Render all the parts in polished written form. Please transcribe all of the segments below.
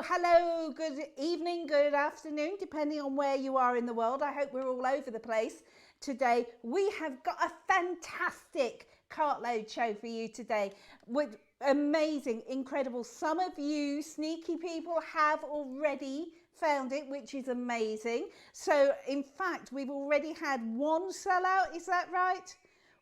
hello, good evening, good afternoon, depending on where you are in the world. I hope we're all over the place today. We have got a fantastic Cartload show for you today with amazing, incredible. Some of you sneaky people have already found it, which is amazing. So in fact, we've already had one sellout, is that right?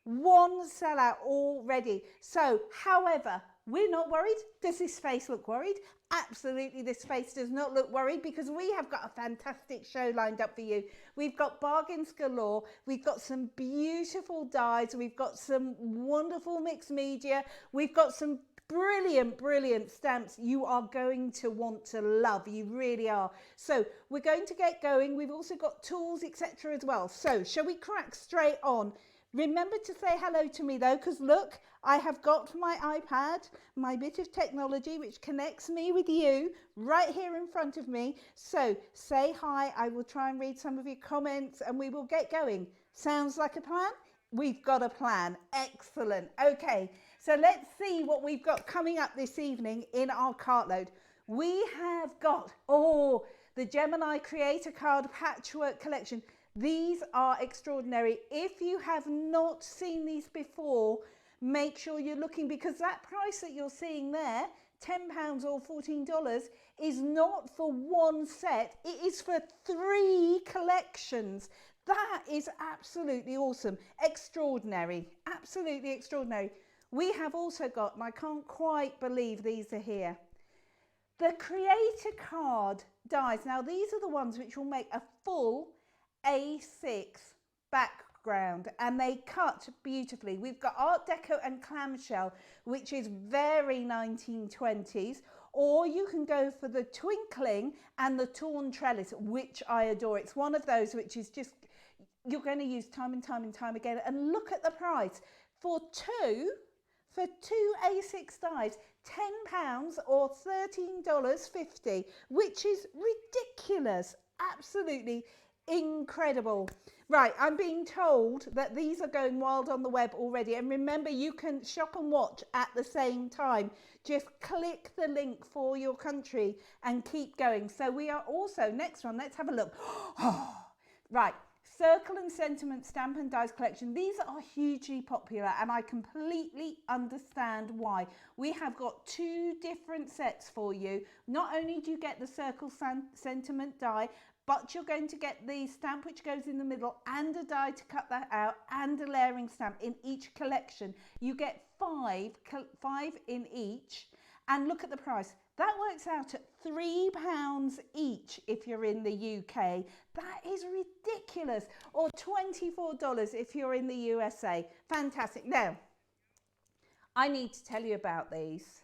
One sellout already. So, however, we're not worried. Does this face look worried? Absolutely, this face does not look worried because we have got a fantastic show lined up for you. We've got bargains galore. We've got some beautiful dyes. We've got some wonderful mixed media. We've got some brilliant stamps you are going to want to love. You really are. So we're going to get going. We've also got tools, etc. as well. So shall we crack straight on? Remember to say hello to me though, because look, I have got my iPad, my bit of technology which connects me with you right here in front of me. So say hi. I will try and read some of your comments and we will get going. Sounds like a plan? We've got a plan. Excellent. Okay, so let's see what we've got coming up this evening in our Cartload. We have got, the Gemini Creator Card Patchwork Collection. These are extraordinary. If you have not seen these before, make sure you're looking, because that price that you're seeing there, £10 or $14, is not for one set. It is for 3 collections. That is absolutely awesome. Extraordinary. Absolutely extraordinary. We have also got, and I can't quite believe these are here, the Creator Card dies. Now, these are the ones which will make a full A6 background and they cut beautifully. We've got Art Deco and clamshell, which is very 1920s, or you can go for the twinkling and the torn trellis, which I adore. It's one of those which is just, you're going to use time and time again. And look at the price for two A6 dies, £10 or $13.50, which is ridiculous. Absolutely incredible. Right, I'm being told that these are going wild on the web already, and remember, you can shop and watch at the same time. Just click the link for your country and keep going. So we are also, next one, let's have a look. Right, Circle and Sentiment Stamp and Dies Collection. These are hugely popular and I completely understand why. We have got 2 different sets for you. Not only do you get the Circle Sentiment die, but you're going to get the stamp which goes in the middle and a die to cut that out and a layering stamp in each collection. You get 5 in each, and look at the price. That works out at £3 each if you're in the UK. That is ridiculous. Or $24 if you're in the USA. Fantastic. Now, I need to tell you about these.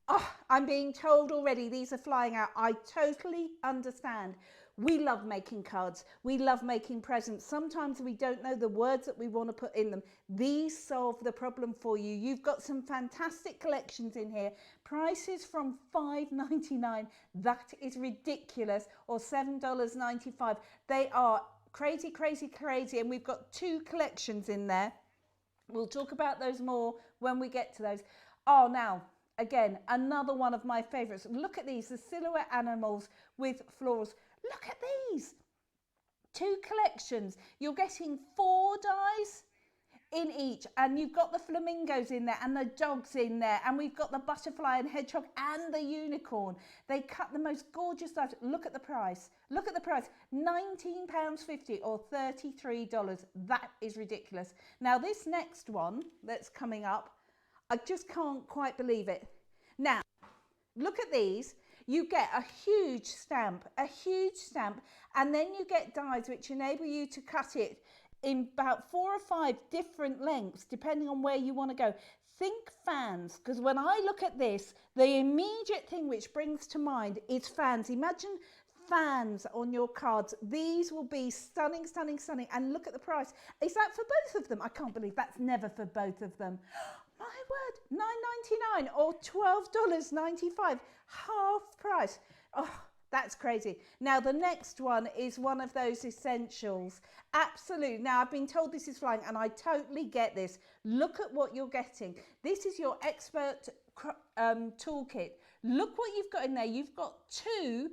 Oh, I'm being told already these are flying out. I totally understand. We love making cards. We love making presents. Sometimes we don't know the words that we want to put in them. These solve the problem for you. You've got some fantastic collections in here. Prices from $5.99. That is ridiculous. Or $7.95. They are crazy. And we've got 2 collections in there. We'll talk about those more when we get to those. Oh, now, again, another one of my favorites. Look at these, the silhouette animals with florals. Look at these. 2 collections. You're getting 4 dies in each, and you've got the flamingos in there and the dogs in there, and we've got the butterfly and hedgehog and the unicorn. They cut the most gorgeous dies. Look at the price. Look at the price. £19.50 or $33. That is ridiculous. Now, this next one that's coming up, I just can't quite believe it. Now, look at these. You get a huge stamp, and then you get dies which enable you to cut it in about 4 or 5 different lengths, depending on where you want to go. Think fans, because when I look at this, the immediate thing which brings to mind is fans. Imagine fans on your cards. These will be stunning. And look at the price. Is that for both of them? I can't believe that's never for both of them. My word, $9.99 or $12.95, half price. Oh, that's crazy. Now, the next one is one of those essentials. Absolutely. Now, I've been told this is flying, and I totally get this. Look at what you're getting. This is your expert toolkit. Look what you've got in there. You've got 2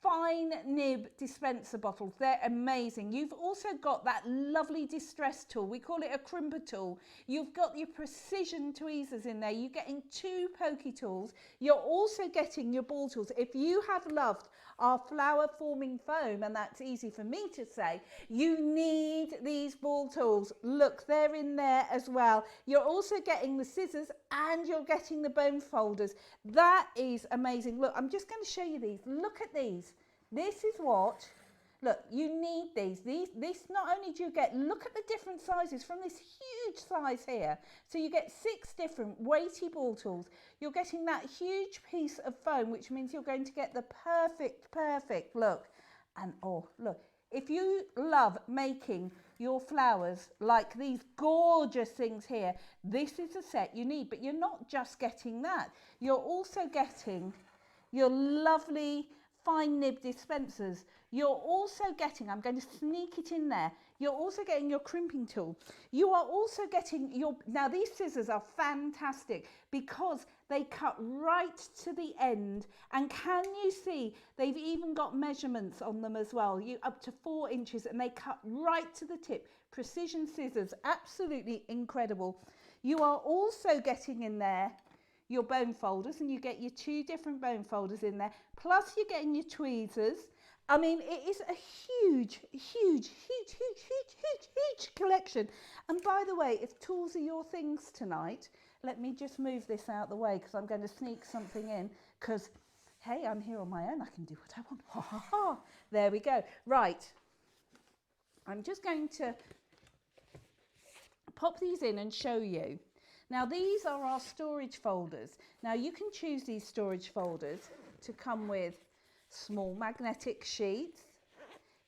fine nib dispenser bottles. They're amazing. You've also got that lovely distress tool. We call it a crimper tool. You've got your precision tweezers in there. You're getting 2 pokey tools. You're also getting your ball tools. If you have loved our flower forming foam, and that's easy for me to say, you need these ball tools. Look, they're in there as well. You're also getting the scissors and you're getting the bone folders. That is amazing. Look, I'm just going to show you these. Look at these. This is what, look, you need these. This not only do you get, look at the different sizes from this huge size here. So you get 6 different weighty ball tools. You're getting that huge piece of foam, which means you're going to get the perfect look. And oh, look, if you love making your flowers like these gorgeous things here, this is a set you need. But you're not just getting that. You're also getting your lovely fine nib dispensers. You're also getting, I'm going to sneak it in there, you're also getting your crimping tool. You are also getting your, now these scissors are fantastic because they cut right to the end, and can you see they've even got measurements on them as well, you up to 4 inches, and they cut right to the tip. Precision scissors, absolutely incredible. You are also getting in there your bone folders, and you get your 2 different bone folders in there, plus you're getting your tweezers. I mean, it is a huge collection. And by the way, if tools are your things tonight, let me just move this out the way because I'm going to sneak something in, because hey, I'm here on my own, I can do what I want. Ha ha ha. There we go. Right, I'm just going to pop these in and show you. Now these are our storage folders. Now you can choose these storage folders to come with small magnetic sheets.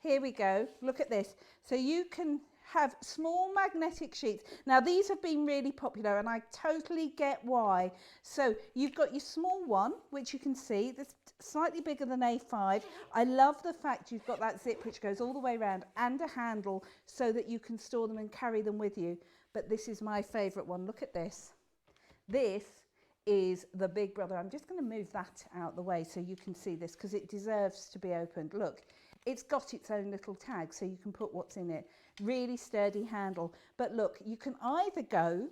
Here we go, look at this. So you can have small magnetic sheets. Now these have been really popular and I totally get why. So you've got your small one, which you can see, that's slightly bigger than A5. I love the fact you've got that zip which goes all the way around and a handle so that you can store them and carry them with you. But this is my favourite one. Look at this. This is the big brother. I'm just going to move that out the way so you can see this because it deserves to be opened. Look, it's got its own little tag so you can put what's in it. Really sturdy handle. But look, you can either go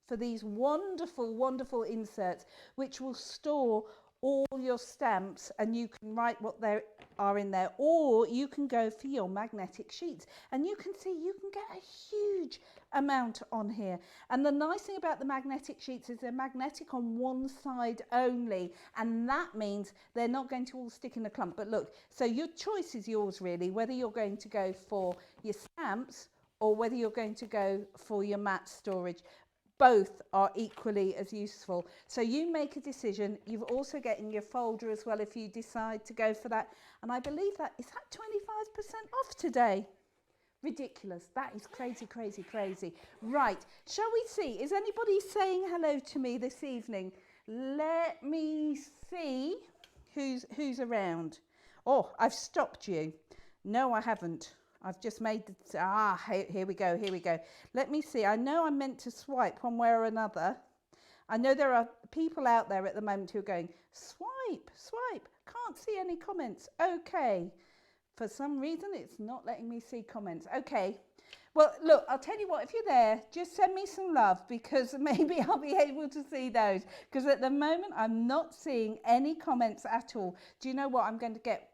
for these wonderful inserts which will store all your stamps and you can write what there are in there, or you can go for your magnetic sheets, and you can see you can get a huge amount on here. And the nice thing about the magnetic sheets is they're magnetic on one side only, and that means they're not going to all stick in a clump. But look, so your choice is yours really, whether you're going to go for your stamps or whether you're going to go for your mat storage. Both are equally as useful. So you make a decision. You've also getting your folder as well if you decide to go for that. And I believe that, is that 25% off today? Ridiculous. That is crazy. Right, shall we see? Is anybody saying hello to me this evening? Let me see who's around. Oh, I've stopped you. No, I haven't. I've just made the, here we go. Let me see. I know I'm meant to swipe one way or another. I know there are people out there at the moment who are going, swipe, can't see any comments. Okay. For some reason, it's not letting me see comments. Okay. Well, look, I'll tell you what, if you're there, just send me some love because maybe I'll be able to see those. Because at the moment, I'm not seeing any comments at all. Do you know what? I'm going to get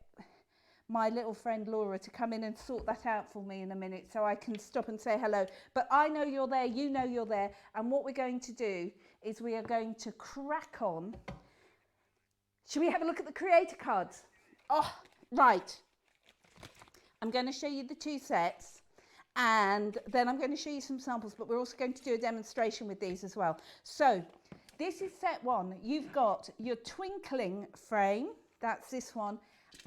my little friend Laura to come in and sort that out for me in a minute so I can stop and say hello. But I know you're there, you know you're there, and what we're going to do is we are going to crack on. Should we have a look at the creator cards? Oh, right. I'm going to show you the 2 sets and then I'm going to show you some samples, but we're also going to do a demonstration with these as well. So this is set 1. You've got your twinkling frame, that's this one,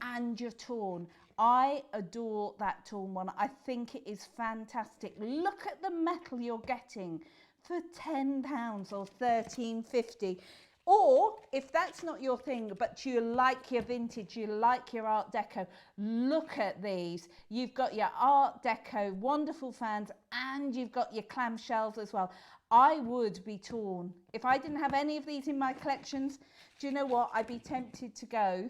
and your torn. I adore that torn one. I think it is fantastic. Look at the metal you're getting for £10 or £13.50. Or if that's not your thing, but you like your vintage, you like your Art Deco, look at these. You've got your Art Deco wonderful fans, and you've got your clamshells as well. I would be torn. If I didn't have any of these in my collections, do you know what? I'd be tempted to go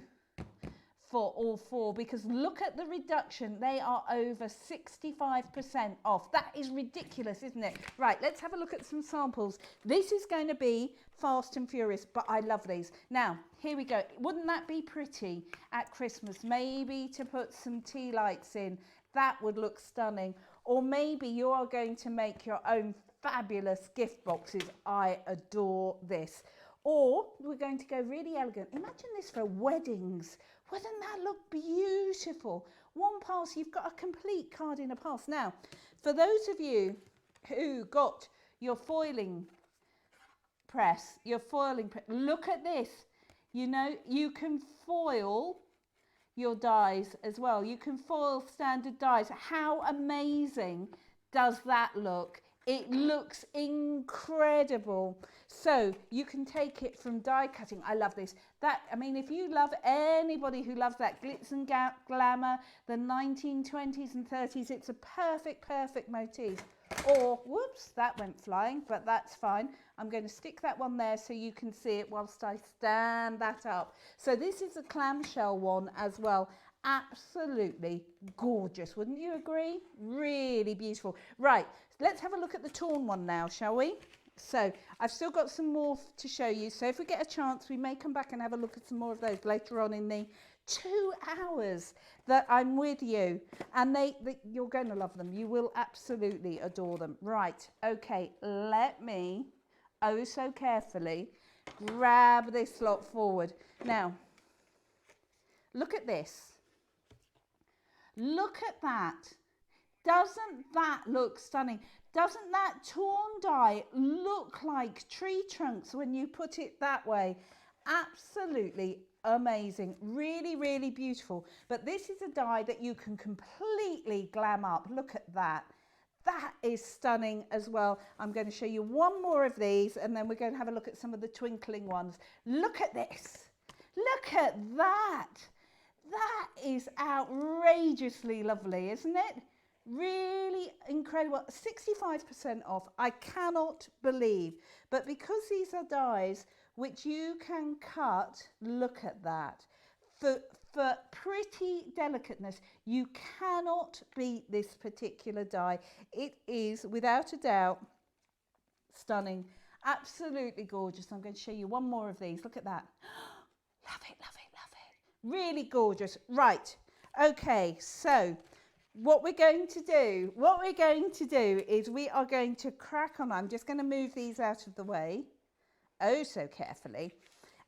for all four, because look at the reduction. They are over 65% off. That is ridiculous, isn't it? Right, let's have a look at some samples. This is going to be fast and furious, but I love these. Now, here we go. Wouldn't that be pretty at Christmas? Maybe to put some tea lights in. That would look stunning. Or maybe you are going to make your own fabulous gift boxes. I adore this. Or we're going to go really elegant. Imagine this for weddings. Wouldn't that look beautiful? One pass, you've got a complete card in a pass. Now, for those of you who got your foiling press, look at this. You know, you can foil your dies as well. You can foil standard dies. How amazing does that look? It looks incredible. So you can take it from die cutting. I love this. I mean, if you love, anybody who loves that glitz and glamour, the 1920s and 30s, it's a perfect motif. Or, whoops, that went flying, but that's fine. I'm going to stick that one there so you can see it whilst I stand that up. So this is a clamshell one as well. Absolutely gorgeous, wouldn't you agree? Really beautiful. Right, let's have a look at the torn one now, shall we? So I've still got some more to show you, so if we get a chance we may come back and have a look at some more of those later on in the 2 hours that I'm with you, and you're going to love them. You will absolutely adore them. Right, okay, let me oh so carefully grab this lot forward. Now look at this. Look at that. Doesn't that look stunning? Doesn't that torn die look like tree trunks when you put it that way? Absolutely amazing. Really beautiful. But this is a die that you can completely glam up. Look at that. That is stunning as well. I'm going to show you one more of these, and then we're going to have a look at some of the twinkling ones. Look at this. Look at that. That is outrageously lovely, isn't it? Really incredible. 65% off. I cannot believe. But because these are dies which you can cut, look at that. For pretty delicateness, you cannot beat this particular die. It is, without a doubt, stunning. Absolutely gorgeous. I'm going to show you one more of these. Look at that. Love it. Really gorgeous. Right, okay, so what we're going to do is we are going to crack on. I'm just going to move these out of the way, oh so carefully,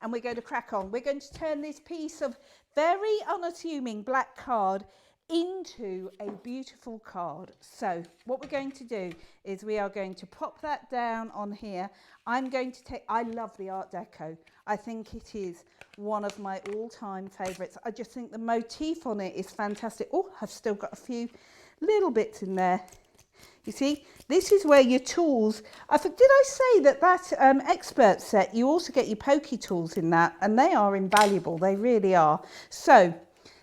and we're going to crack on. We're going to turn this piece of very unassuming black card into a beautiful card. So what we're going to do is we are going to pop that down on here. I'm going to take, I love the Art Deco. I think it is one of my all-time favourites. I just think the motif on it is fantastic. Oh, I've still got a few little bits in there. You see, this is where your tools, did I say that expert set, you also get your pokey tools in that, and they are invaluable, they really are. So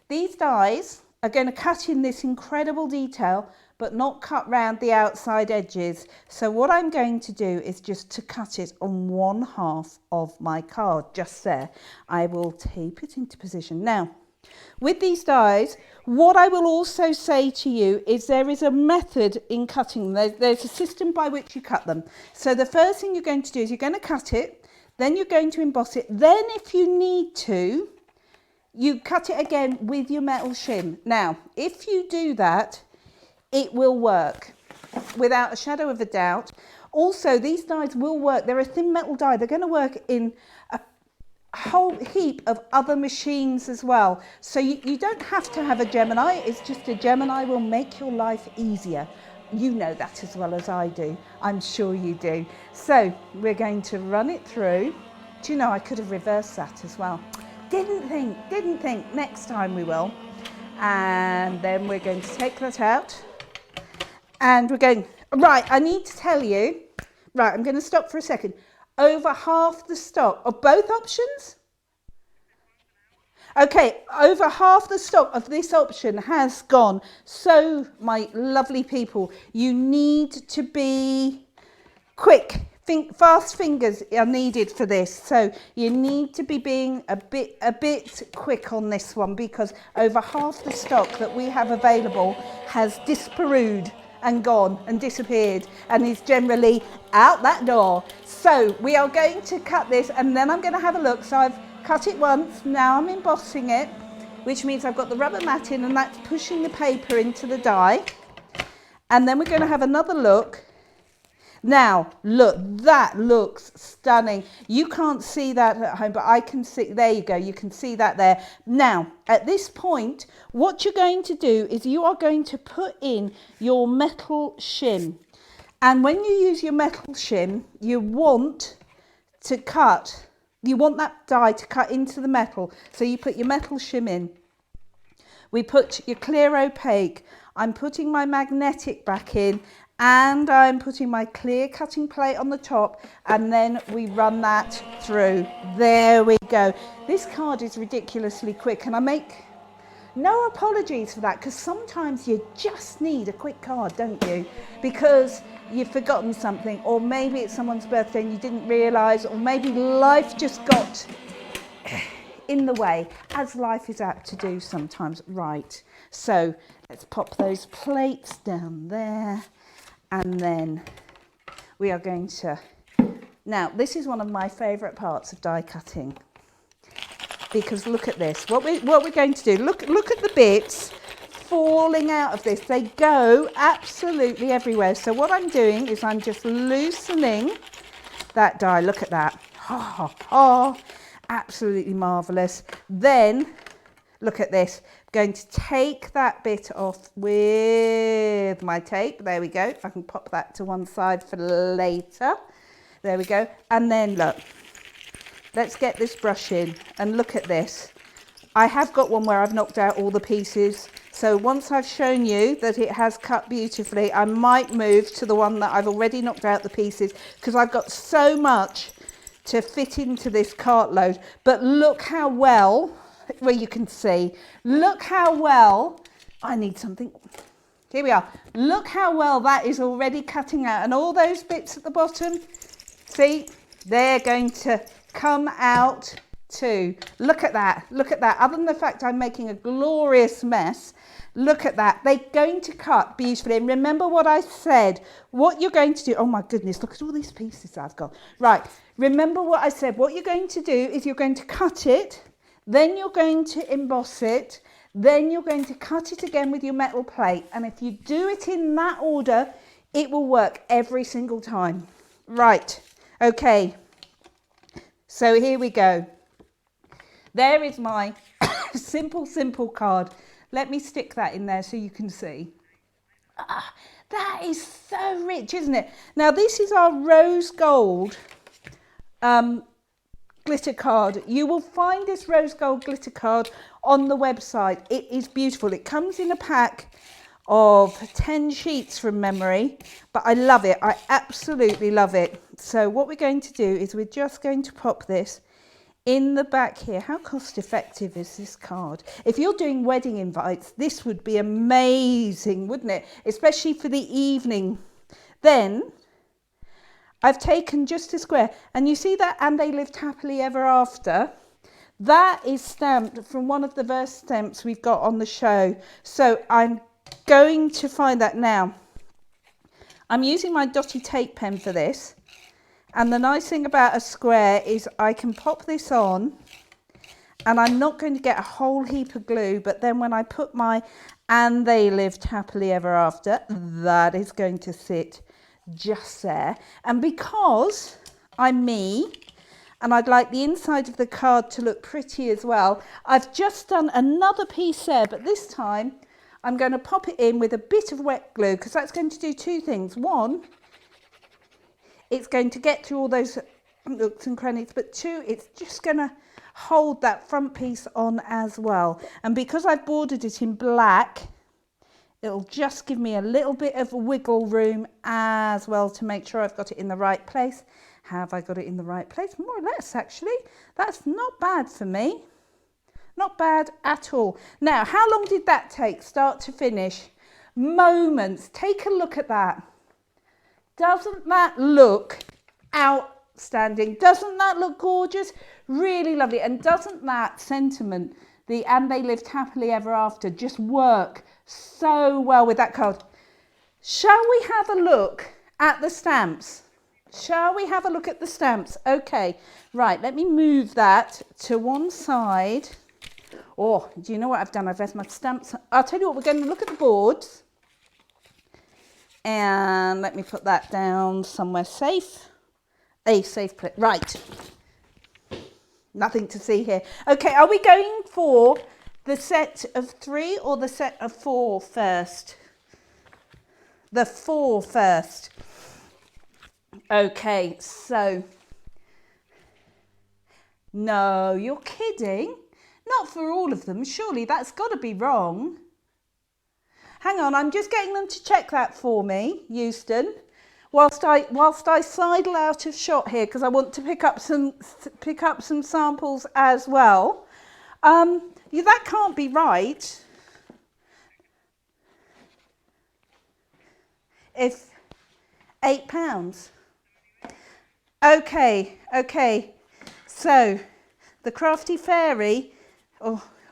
these dies are going to cut in this incredible detail, but not cut round the outside edges. So what I'm going to do is just to cut it on one half of my card, just there. I will tape it into position. Now, with these dies, what I will also say to you is there is a method in cutting them. There's a system by which you cut them. So the first thing you're going to do is you're going to cut it, then you're going to emboss it. Then if you need to, you cut it again with your metal shim. Now, if you do that, it will work without a shadow of a doubt. Also, these dies will work. They're a thin metal die. They're going to work in a whole heap of other machines as well. So you don't have to have a Gemini. It's just a Gemini will make your life easier. You know that as well as I do. I'm sure you do. So we're going to run it through. Do you know, I could have reversed that as well. Didn't think. Next time we will. And then we're going to take that out. And we're going, right, I need to tell you, right, I'm going to stop for a second. over half the stock of both options. Okay, over half the stock of this option has gone. So, my lovely people, you need to be quick. Fast fingers are needed for this. So you need to be being a bit quick on this one, because over half the stock that we have available has disparued and gone and disappeared and is generally out that door. So we are going to cut this, and then I'm going to have a look. So I've cut it once, now I'm embossing it, which means I've got the rubber mat in, and that's pushing the paper into the die. And then we're going to have another look. Now, look, that looks stunning. You can't see that at home, but I can see, there you go, you can see that there. Now, at this point, what you're going to do is you are going to put in your metal shim. And when you use your metal shim, you want that die to cut into the metal. So you put your metal shim in. We put your clear opaque. I'm putting my magnetic back in, and I'm putting my clear cutting plate on the top, and then we run that through. There we go. This card is ridiculously quick, and I make no apologies for that, because sometimes you just need a quick card, don't you? Because you've forgotten something, or maybe it's someone's birthday and you didn't realise, or maybe life just got in the way, as life is apt to do sometimes. Right, so let's pop those plates down there, and then we are going to, now this is one of my favourite parts of die cutting, because look at this, what we're going to do, look at the bits falling out of this. They go absolutely everywhere. So what I'm doing is I'm just loosening that die. Look at that. Oh, absolutely marvellous. Then look at this. I'm going to take that bit off with my tape. There we go. I can pop that to one side for later. There we go. And then look, let's get this brush in, and look at this. I have got one where I've knocked out all the pieces. So once I've shown you that it has cut beautifully, I might move to the one that I've already knocked out the pieces, because I've got so much to fit into this cartload. But look how well, you can see, look how well, I need something, here we are. Look how well that is already cutting out, and all those bits at the bottom, see, they're going to come out too. Look at that, look at that. Other than the fact I'm making a glorious mess, look at that. They're going to cut beautifully. And remember what I said, what you're going to do, oh my goodness, look at all these pieces I've got. Right, remember what I said, what you're going to do is you're going to cut it, then you're going to emboss it, then you're going to cut it again with your metal plate. And if you do it in that order, it will work every single time. Right, okay, so here we go. There is my simple card. Let me stick that in there so you can see. Ah, that is so rich, isn't it? Now this is our rose gold glitter card. You will find this rose gold glitter card on the website. It is beautiful. It comes in a pack of 10 sheets from memory, but I love it. I absolutely love it. So what we're going to do is we're just going to pop this in the back here. How cost effective is this card? If you're doing wedding invites, this would be amazing, wouldn't it? Especially for the evening. Then I've taken just a square, and you see that "and they lived happily ever after." That is stamped from one of the verse stamps we've got on the show. So I'm going to find that now. I'm using my dotty tape pen for this. And the nice thing about a square is I can pop this on, and I'm not going to get a whole heap of glue, but then when I put my "and they lived happily ever after," that is going to sit just there. And because I'm me, and I'd like the inside of the card to look pretty as well, I've just done another piece there, but this time I'm going to pop it in with a bit of wet glue, because that's going to do two things. One, it's going to get through all those nooks and crannies, but two, it's just going to hold that front piece on as well. And because I've bordered it in black, it'll just give me a little bit of wiggle room as well to make sure I've got it in the right place. Have I got it in the right place? More or less, actually. That's not bad for me. Not bad at all. Now, how long did that take, start to finish? Moments. Take a look at that. Doesn't that look outstanding? Doesn't that look gorgeous? Really lovely. And doesn't that sentiment, the "and they lived happily ever after," just work so well with that card? Shall we have a look at the stamps? Shall we have a look at the stamps? Okay, right, let me move that to one side. Oh, do you know what I've done? I've left my stamps. I'll tell you what, we're going to look at the boards. And let me put that down somewhere safe. A safe place. Right. Nothing to see here. Okay, are we going for the set of 3 or the set of 4 first? The 4 first. Okay, so, no, you're kidding. Not for all of them. Surely that's got to be wrong. Hang on, I'm just getting them to check that for me, Euston, whilst I sidle out of shot here, because I want to pick up some samples as well. That can't be right. If £8. Okay. So the crafty fairy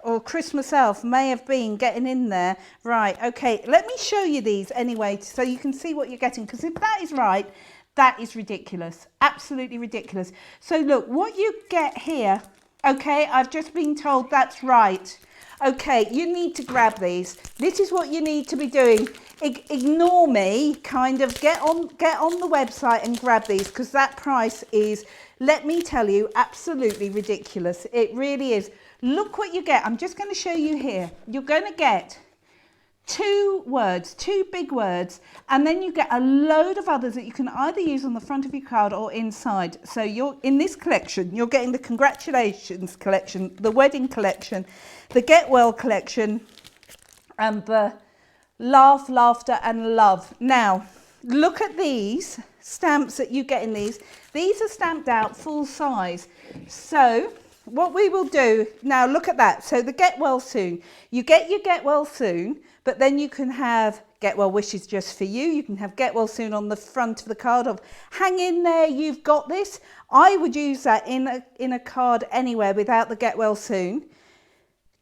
or Christmas elf may have been getting in there. Right, okay. Let me show you these anyway so you can see what you're getting, because if that is right, that is ridiculous. Absolutely ridiculous. So look, what you get here, okay, I've just been told that's right. Okay, you need to grab these. This is what you need to be doing. Ignore me, kind of get on the website and grab these, because that price is, let me tell you, absolutely ridiculous. It really is. Look what you get. I'm just going to show you here. You're going to get 2 words, 2 big words, and then you get a load of others that you can either use on the front of your card or inside. So you're in this collection, you're getting the congratulations collection, the wedding collection, the get well collection, and the laugh, laughter and love. Now, look at these stamps that you get in these. These are stamped out full size. So what we will do, now look at that. So the get well soon, you get your get well soon, but then you can have get well wishes just for you. You can have get well soon on the front of the card of hang in there, you've got this. I would use that in a card anywhere without the get well soon.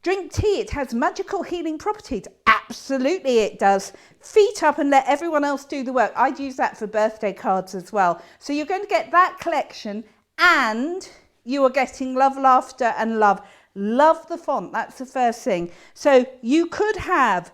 Drink tea, it has magical healing properties. Absolutely it does. Feet up and let everyone else do the work. I'd use that for birthday cards as well. So you're going to get that collection, and you are getting love, laughter and love. Love the font, that's the first thing. So you could have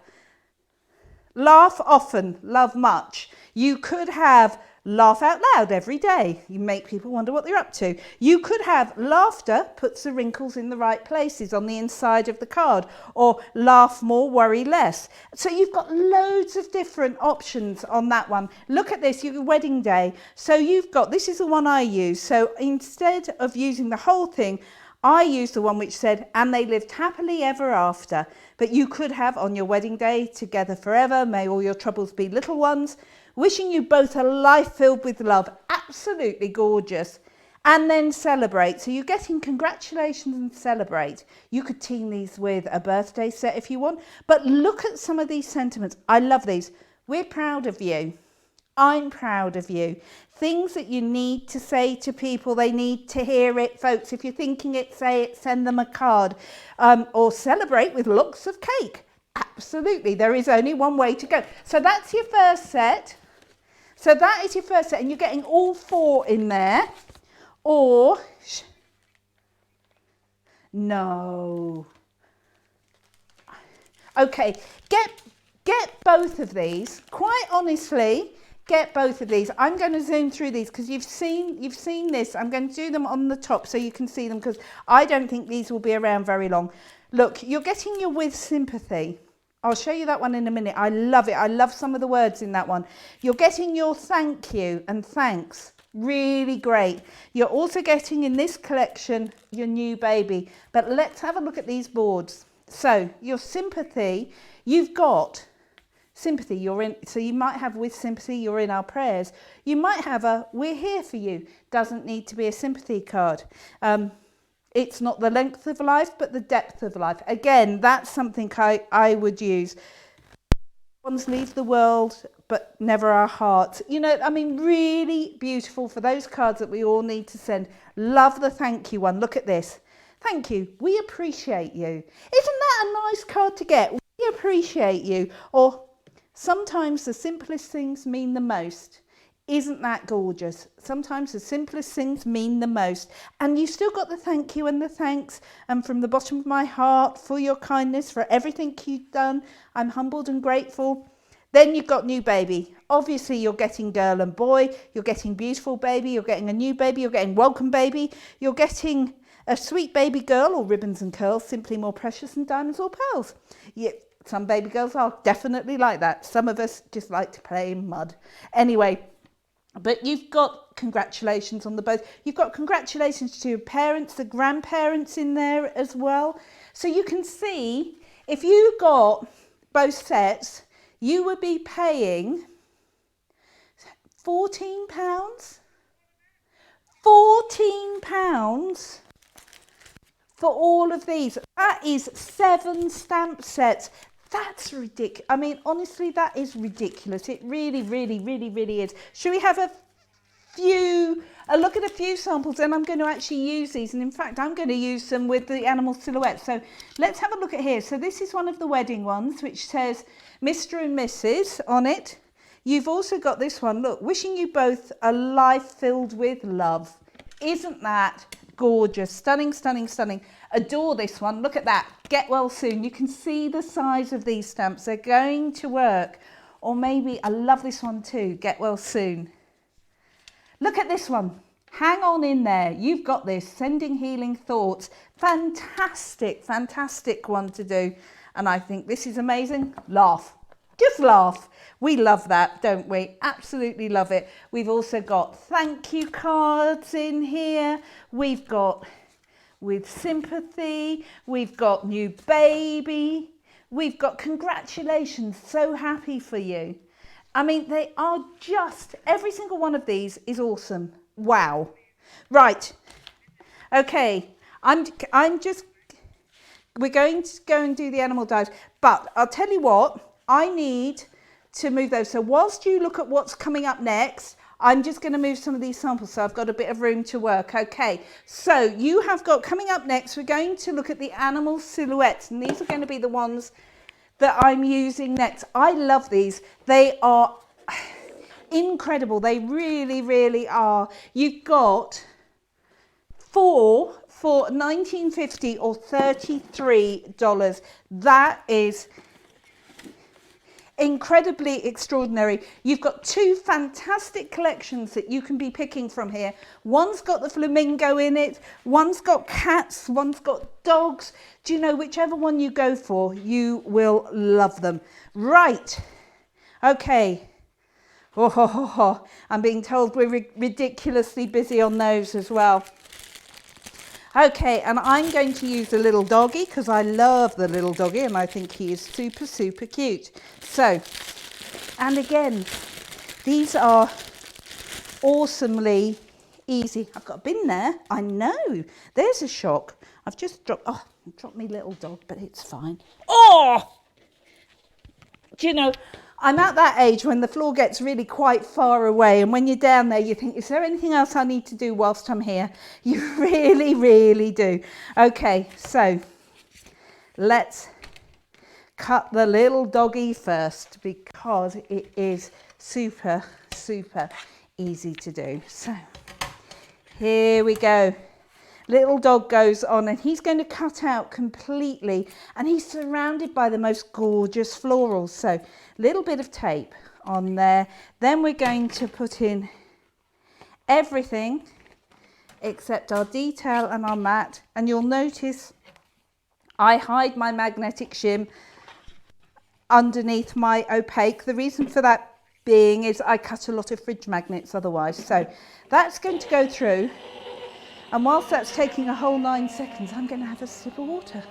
laugh often, love much. You could have laugh out loud every day. You make people wonder what they're up to. You could have laughter puts the wrinkles in the right places on the inside of the card, or laugh more, worry less. So you've got loads of different options on that one. Look at this, your wedding day. So you've got, this is the one I use. So instead of using the whole thing, I used the one which said, and they lived happily ever after. But you could have on your wedding day, together forever, may all your troubles be little ones. Wishing you both a life filled with love. Absolutely gorgeous. And then celebrate. So you're getting congratulations and celebrate. You could team these with a birthday set if you want. But look at some of these sentiments. I love these. We're proud of you. I'm proud of you. Things that you need to say to people. They need to hear it, folks. If you're thinking it, say it, send them a card. Or celebrate with lots of cake. Absolutely. There is only one way to go. So that's your first set. So that is your first set, and you're getting all 4 in there. Or, no. Okay, get both of these. Quite honestly, get both of these. I'm going to zoom through these because you've seen this. I'm going to do them on the top so you can see them, because I don't think these will be around very long. Look, you're getting your with sympathy. I'll show you that one in a minute. I love it. I love some of the words in that one. You're getting your thank you and thanks. Really great. You're also getting in this collection your new baby. But let's have a look at these boards. So your sympathy, you've got sympathy, you're in. So you might have with sympathy, you're in our prayers. You might have a we're here for you. Doesn't need to be a sympathy card. It's not the length of life, but the depth of life. Again, that's something I would use. Ones leave the world, but never our hearts. You know, I mean, really beautiful for those cards that we all need to send. Love the thank you one. Look at this. Thank you. We appreciate you. Isn't that a nice card to get? We appreciate you. Or sometimes the simplest things mean the most. Isn't that gorgeous? Sometimes the simplest things mean the most. And you still got the thank you and the thanks. And from the bottom of my heart for your kindness, for everything you've done, I'm humbled and grateful. Then you've got new baby. Obviously you're getting girl and boy. You're getting beautiful baby. You're getting a new baby. You're getting welcome baby. You're getting a sweet baby girl, or ribbons and curls, simply more precious than diamonds or pearls. Yeah, some baby girls are definitely like that. Some of us just like to play in mud. Anyway. But you've got congratulations on the both. You've got congratulations to your parents, the grandparents in there as well. So you can see if you got both sets, you would be paying £14. £14 for all of these. That is 7 stamp sets. That's ridiculous. I mean, honestly, that is ridiculous. It really, really, really, really is. Should we have a look at a few samples? And I'm going to actually use these. And in fact, I'm going to use them with the animal silhouettes. So let's have a look at here. So this is one of the wedding ones, which says Mr. and Mrs. on it. You've also got this one. Look, wishing you both a life filled with love. Isn't that gorgeous? Stunning, stunning, stunning. Adore this one. Look at that. Get well soon. You can see the size of these stamps. They're going to work. Or maybe, I love this one too. Get well soon. Look at this one. Hang on in there. You've got this. Sending healing thoughts. Fantastic, fantastic one to do. And I think this is amazing. Laugh. Just laugh. We love that, don't we? Absolutely love it. We've also got thank you cards in here. We've got with sympathy. We've got new baby. We've got congratulations. So happy for you. I mean, they are just, every single one of these is awesome. Wow. Right. Okay. We're going to go and do the animal dives, but I'll tell you what, I need to move those. So whilst you look at what's coming up next, I'm just going to move some of these samples so I've got a bit of room to work. Okay, so you have got coming up next, we're going to look at the animal silhouettes, and these are going to be the ones that I'm using next. I love these. They are incredible. They really, really are. You've got 4 for $19.50 or $33. That is incredibly extraordinary. You've got 2 fantastic collections that you can be picking from here. One's got the flamingo in it, one's got cats, one's got dogs. Do you know, whichever one you go for, you will love them. Right. Okay. Oh, I'm being told we're ridiculously busy on those as well. Okay, and I'm going to use the little doggy because I love the little doggy and I think he is super, super cute. So, and again, these are awesomely easy. I've got a bin there. I know. There's a shock. I've just dropped my little dog, but it's fine. Oh! Do you know, I'm at that age when the floor gets really quite far away, and when you're down there you think, is there anything else I need to do whilst I'm here? You really, really do. Okay, so let's cut the little doggy first because it is super, super easy to do. So here we go. Little dog goes on and he's going to cut out completely, and he's surrounded by the most gorgeous florals. So little bit of tape on there. Then we're going to put in everything except our detail and our mat. And you'll notice I hide my magnetic shim underneath my opaque. The reason for that being is I cut a lot of fridge magnets otherwise. So that's going to go through. And whilst that's taking a whole 9 seconds, I'm going to have a sip of water.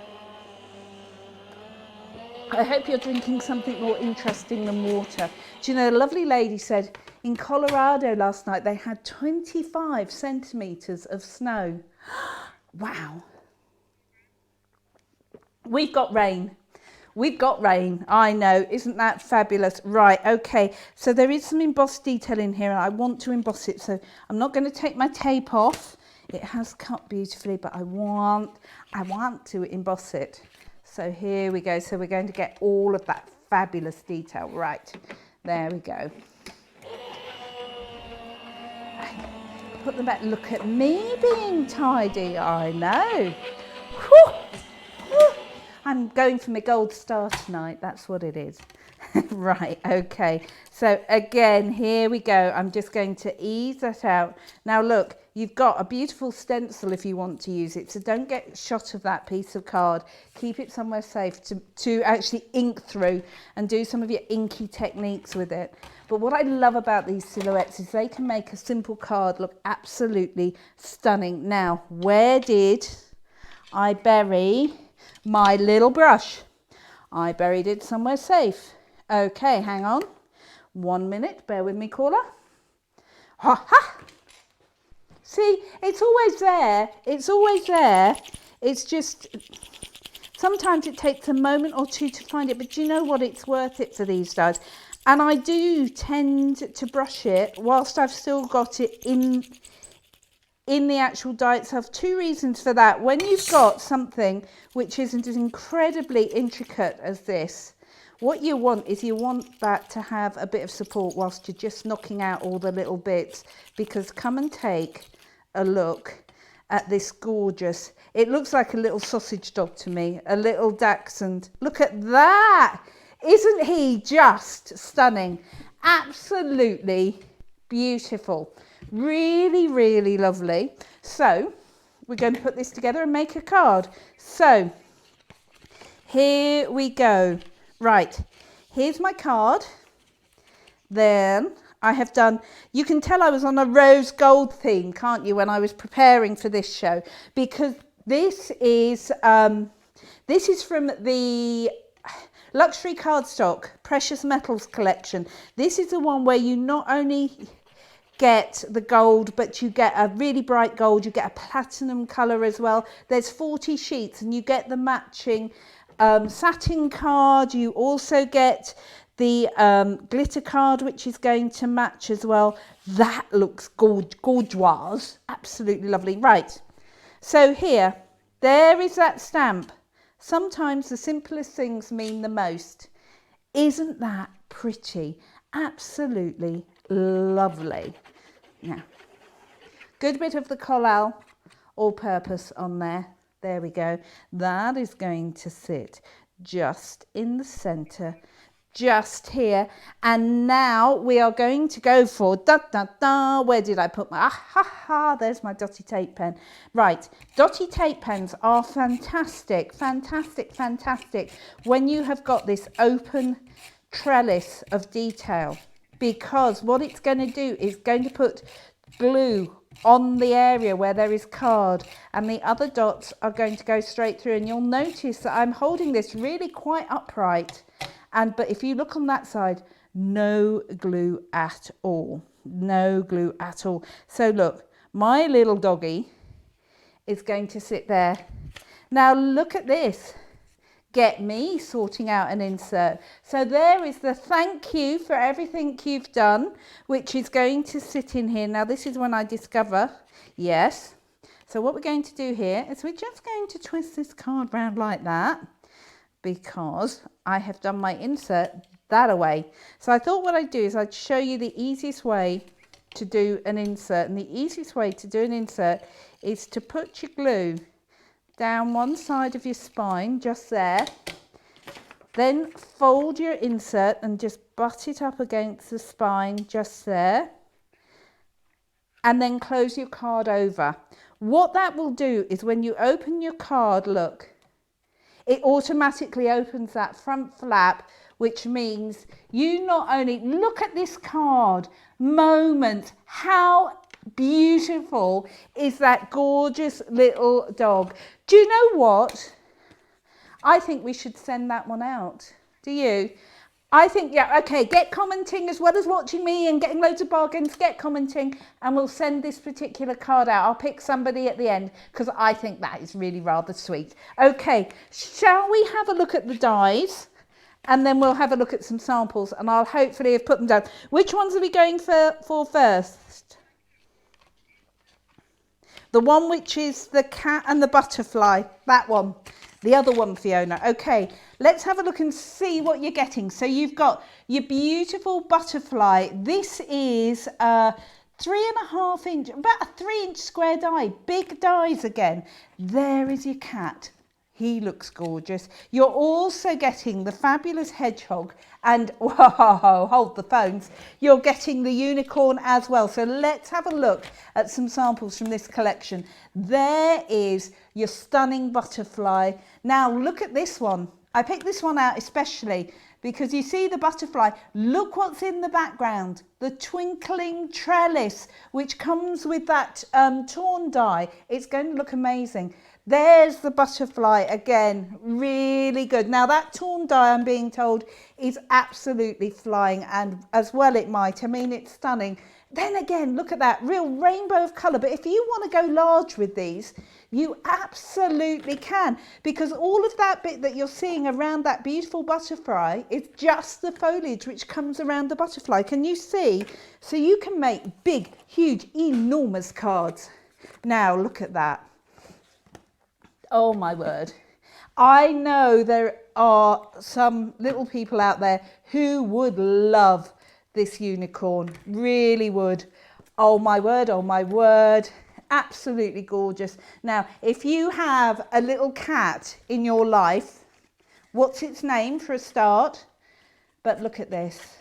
I hope you're drinking something more interesting than water. Do you know, a lovely lady said in Colorado last night they had 25 centimetres of snow. Wow. We've got rain. We've got rain. I know. Isn't that fabulous? Right. Okay. So there is some embossed detail in here. I want to emboss it. So I'm not going to take my tape off. It has cut beautifully, but I want to emboss it. So here we go. So we're going to get all of that fabulous detail. Right. There we go. Put them back. Look at me being tidy. I know. Whew. Whew. I'm going for my gold star tonight. That's what it is. Right. Okay. So again, here we go. I'm just going to ease that out. Now look, you've got a beautiful stencil if you want to use it. So don't get a shot of that piece of card. Keep it somewhere safe to actually ink through and do some of your inky techniques with it. But what I love about these silhouettes is they can make a simple card look absolutely stunning. Now, where did I bury my little brush? I buried it somewhere safe. Okay, hang on. 1 minute, bear with me, caller. Ha ha! See, it's always there. It's always there. It's just, sometimes it takes a moment or two to find it, but do you know what? It's worth it for these days. And I do tend to brush it whilst I've still got it in the actual die itself. Two reasons for that. When you've got something which isn't as incredibly intricate as this, what you want is you want that to have a bit of support whilst you're just knocking out all the little bits. Because come and take a look at this gorgeous, it looks like a little sausage dog to me, a little dachshund. Look at that. Isn't he just stunning? Absolutely beautiful. Really, really lovely. So we're going to put this together and make a card. So here we go. Right, here's my card. Then I have done, you can tell I was on a rose gold theme, can't you, when I was preparing for this show, because this is from the Luxury Cardstock Precious Metals collection. This is the one where you not only get the gold, but you get a really bright gold, you get a platinum colour as well. There's 40 sheets and you get the matching satin card. You also get the glitter card, which is going to match as well. That looks gorgeous, absolutely lovely. Right, so here, there is that stamp. Sometimes the simplest things mean the most. Isn't that pretty? Absolutely lovely. Now, good bit of the collal all-purpose on there. There we go. That is going to sit just in the centre, just here. And now we are going to go for where did I put my there's my dotty tape pen. Right, dotty tape pens are fantastic, fantastic, fantastic when you have got this open trellis of detail, because what it's going to do is going to put glue on the area where there is card, and the other dots are going to go straight through. And you'll notice that I'm holding this really quite upright, but if you look on that side, no glue at all, no glue at all. So look, my little doggy is going to sit there. Now look at this. Get me sorting out an insert. So there is the thank you for everything you've done, which is going to sit in here. Now this is when I discover, yes. So what we're going to do here is we're just going to twist this card round like that, because I have done my insert that away. So I thought what I'd do is I'd show you the easiest way to do an insert. And the easiest way to do an insert is to put your glue down one side of your spine, just there. Then fold your insert and just butt it up against the spine, just there. And then close your card over. What that will do is when you open your card, look, it automatically opens that front flap, which means you not only look at this card, moment, how beautiful is that gorgeous little dog. Do you know what? I think we should send that one out. Do you? I think, yeah, okay, get commenting as well as watching me and getting loads of bargains, get commenting and we'll send this particular card out. I'll pick somebody at the end because I think that is really rather sweet. Okay, shall we have a look at the dies? And then we'll have a look at some samples and I'll hopefully have put them down. Which ones are we going for first? The one which is the cat and the butterfly, that one. The other one, Fiona. Okay, let's have a look and see what you're getting. So you've got your beautiful butterfly. This is a 3.5 inch, about a 3-inch square die. Big dies again. There is your cat. He looks gorgeous. You're also getting the fabulous hedgehog and, whoa, hold the phones, you're getting the unicorn as well. So let's have a look at some samples from this collection. There is your stunning butterfly. Now look at this one. I picked this one out especially because you see the butterfly. Look what's in the background. The twinkling trellis, which comes with that torn die. It's going to look amazing. There's the butterfly again, really good. Now that torn die, I'm being told, is absolutely flying, and as well it might. I mean, it's stunning. Then again, look at that real rainbow of colour. But if you want to go large with these, you absolutely can, because all of that bit that you're seeing around that beautiful butterfly is just the foliage which comes around the butterfly. Can you see? So you can make big, huge, enormous cards. Now look at that. Oh my word. I know there are some little people out there who would love this unicorn, really would. Oh my word, oh my word. Absolutely gorgeous. Now, if you have a little cat in your life, what's its name for a start? But look at this.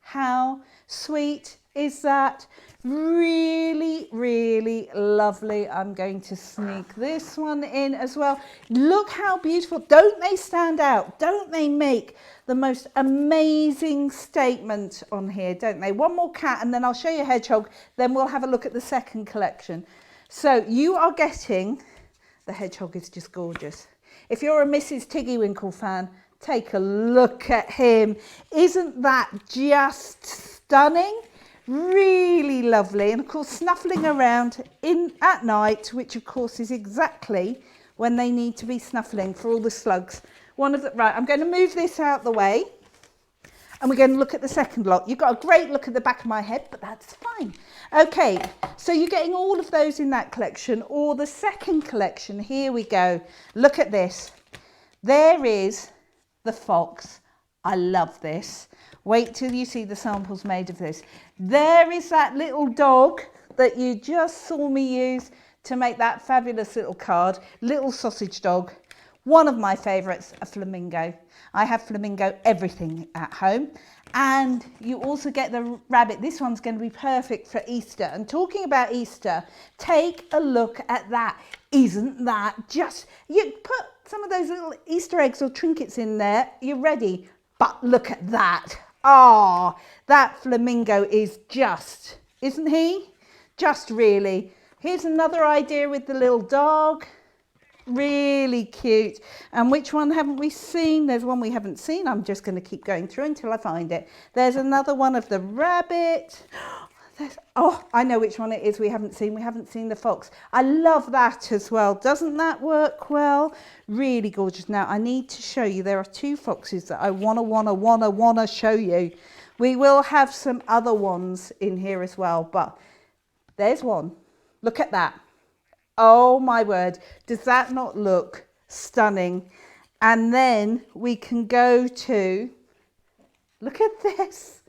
How sweet is that? Really, really lovely. I'm going to sneak this one in as well. Look how beautiful. Don't they stand out? Don't they make the most amazing statement on here, don't they? One more cat and then I'll show you a hedgehog. Then we'll have a look at the second collection. So you are getting, the hedgehog is just gorgeous. If you're a Mrs. Tiggywinkle fan, take a look at him. Isn't that just stunning? Really lovely, and of course snuffling around at night, which of course is exactly when they need to be snuffling for all the slugs. Right, I'm going to move this out the way and we're going to look at the second lot. You've got a great look at the back of my head, but that's fine. Okay, so you're getting all of those in that collection, or the second collection. Here we go. Look at this. There is the fox. I love this. Wait till you see the samples made of this. There is that little dog that you just saw me use to make that fabulous little card. Little sausage dog. One of my favourites, a flamingo. I have flamingo everything at home. And you also get the rabbit. This one's going to be perfect for Easter. And talking about Easter, take a look at that. Isn't that just... You put some of those little Easter eggs or trinkets in there. You're ready. But look at that. Ah, that flamingo is just, isn't he? Just really. Here's another idea with the little dog. Really cute. And which one haven't we seen? There's one we haven't seen. I'm just going to keep going through until I find it. There's another one of the rabbit. Oh, I know which one it is we haven't seen. We haven't seen the fox. I love that as well. Doesn't that work well? Really gorgeous. Now, I need to show you. There are two foxes that I wanna show you. We will have some other ones in here as well, but there's one. Look at that. Oh my word. Does that not look stunning? And then we can go to, look at this.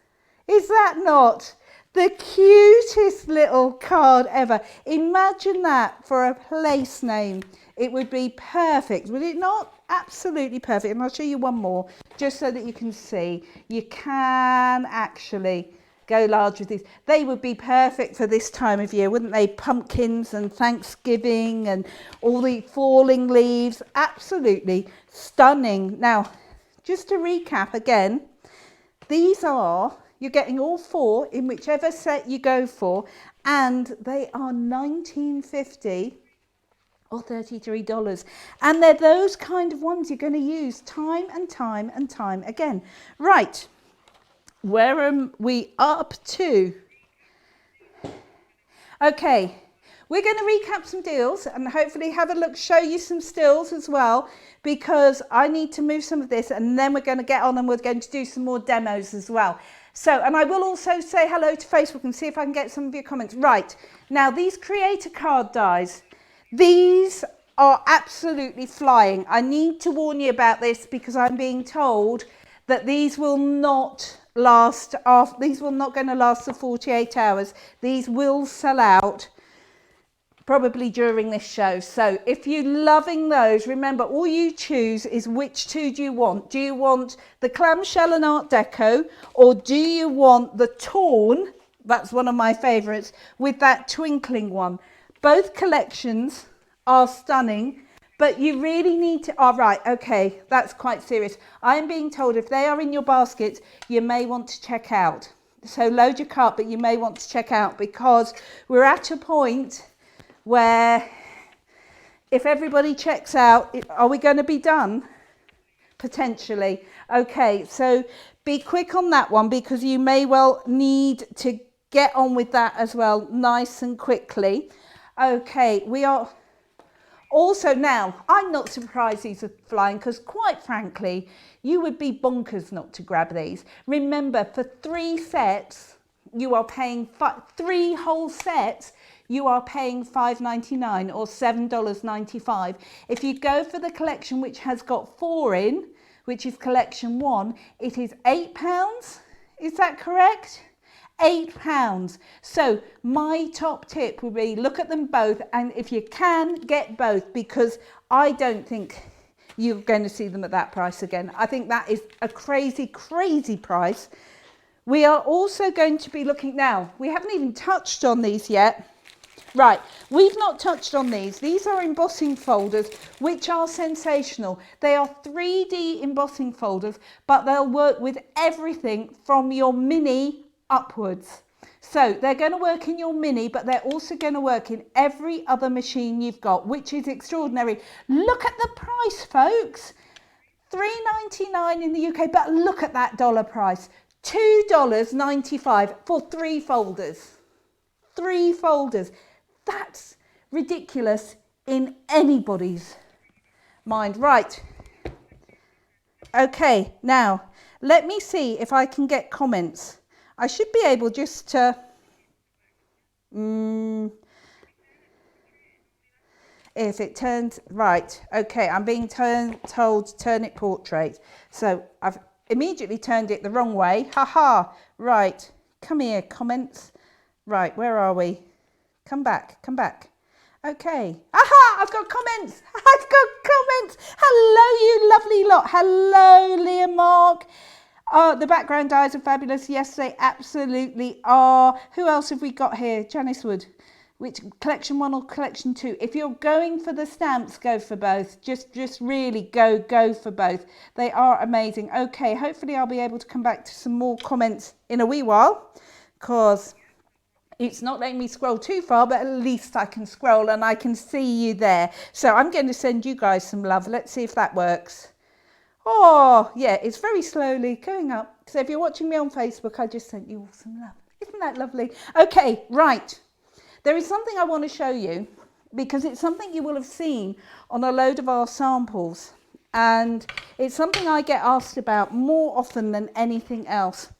Is that not the cutest little card ever? Imagine that for a place name. It would be perfect, would it not? Absolutely perfect. And I'll show you one more, just so that you can see. You can actually go large with these. They would be perfect for this time of year, wouldn't they? Pumpkins and Thanksgiving and all the falling leaves. Absolutely stunning. Now, just to recap again, these are... You're getting all four in whichever set you go for, and they are 1950 or $33. And they're those kind of ones you're going to use time and time and time again. Right, where are we up to? Okay, we're going to recap some deals and hopefully have a look, show you some stills as well, because I need to move some of this and then we're going to get on and we're going to do some more demos as well. So, and I will also say hello to Facebook and see if I can get some of your comments. Right, now these creator card dies, these are absolutely flying. I need to warn you about this because I'm being told that these will not last, these will not going to last for 48 hours. These will sell out probably during this show. So if you're loving those, remember all you choose is which two do you want. Do you want the clamshell and art deco, or do you want the torn, that's one of my favorites, with that twinkling one? Both collections are stunning, but you really need to, oh right, okay, that's quite serious. I'm being told if they are in your basket, you may want to check out. So load your cart, but you may want to check out because we're at a point where if everybody checks out, are we going to be done? Potentially. Okay, so be quick on that one because you may well need to get on with that as well, nice and quickly. Okay, we are also now, I'm not surprised these are flying because quite frankly, you would be bonkers not to grab these. Remember, for 3 sets, you are paying 3 whole sets, you are paying $5.99 or $7.95. If you go for the collection which has got 4 in, which is collection 1, it is £8. Is that correct? £8. So my top tip would be look at them both, and if you can, get both, because I don't think you're going to see them at that price again. I think that is a crazy, crazy price. We are also going to be looking now, we haven't even touched on these yet. Right, we've not touched on these. These are embossing folders, which are sensational. They are 3D embossing folders, but they'll work with everything from your mini upwards. So they're going to work in your mini, but they're also going to work in every other machine you've got, which is extraordinary. Look at the price, folks. $3.99 in the UK, but look at that dollar price. $2.95 for 3 folders. 3 folders. That's ridiculous in anybody's mind. Right. Okay, now let me see if I can get comments. I should be able just to if it turns right. Okay, I'm being told to turn it portrait, so I've immediately turned it the wrong way. Haha. Right, come here, comments. Right, where are we? Come back, come back. Okay. Aha, I've got comments. I've got comments. Hello, you lovely lot. Hello, Leah Mark. The background dies are fabulous. Yes, they absolutely are. Who else have we got here? Janice Wood. Which, collection 1 or collection 2? If you're going for the stamps, go for both. Just really go for both. They are amazing. Okay, hopefully I'll be able to come back to some more comments in a wee while, because it's not letting me scroll too far, but at least I can scroll and I can see you there. So I'm going to send you guys some love. Let's see if that works. Oh, yeah, it's very slowly going up. So if you're watching me on Facebook, I just sent you all some love. Isn't that lovely? Okay, right. There is something I want to show you, because it's something you will have seen on a load of our samples. And it's something I get asked about more often than anything else.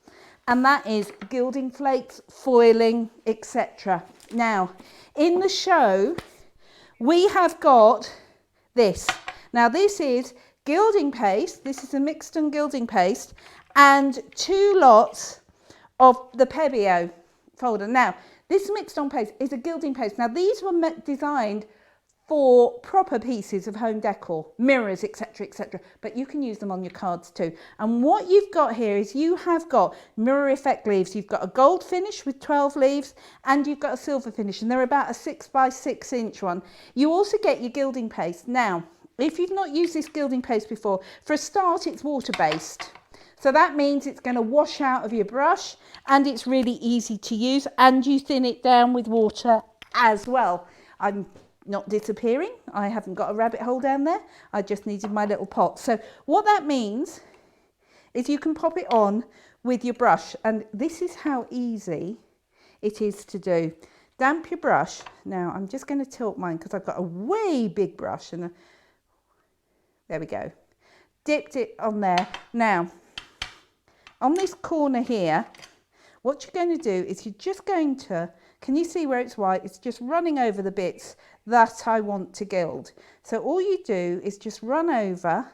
And that is gilding flakes, foiling, etc. Now, in the show, we have got this. Now, this is gilding paste. This is a mixed on gilding paste and 2 lots of the Pebeo folder. Now, this mixed on paste is a gilding paste. Now, these were designed for proper pieces of home decor, mirrors, etc, etc, but you can use them on your cards too. And what you've got here is you have got mirror effect leaves. You've got a gold finish with 12 leaves, and you've got a silver finish, and they're about a 6 by 6 inch one. You also get your gilding paste. Now, if you've not used this gilding paste before, for a start, it's water-based. So that means it's going to wash out of your brush, and it's really easy to use, and you thin it down with water as well. I'm not disappearing. I haven't got a rabbit hole down there. I just needed my little pot. So what that means is you can pop it on with your brush, and this is how easy it is to do. Damp your brush. Now I'm just going to tilt mine because I've got a way big brush, and there we go. Dipped it on there. Now on this corner here, what you're going to do is you're just going to, can you see where it's white? It's just running over the bits that I want to gild. So all you do is just run over,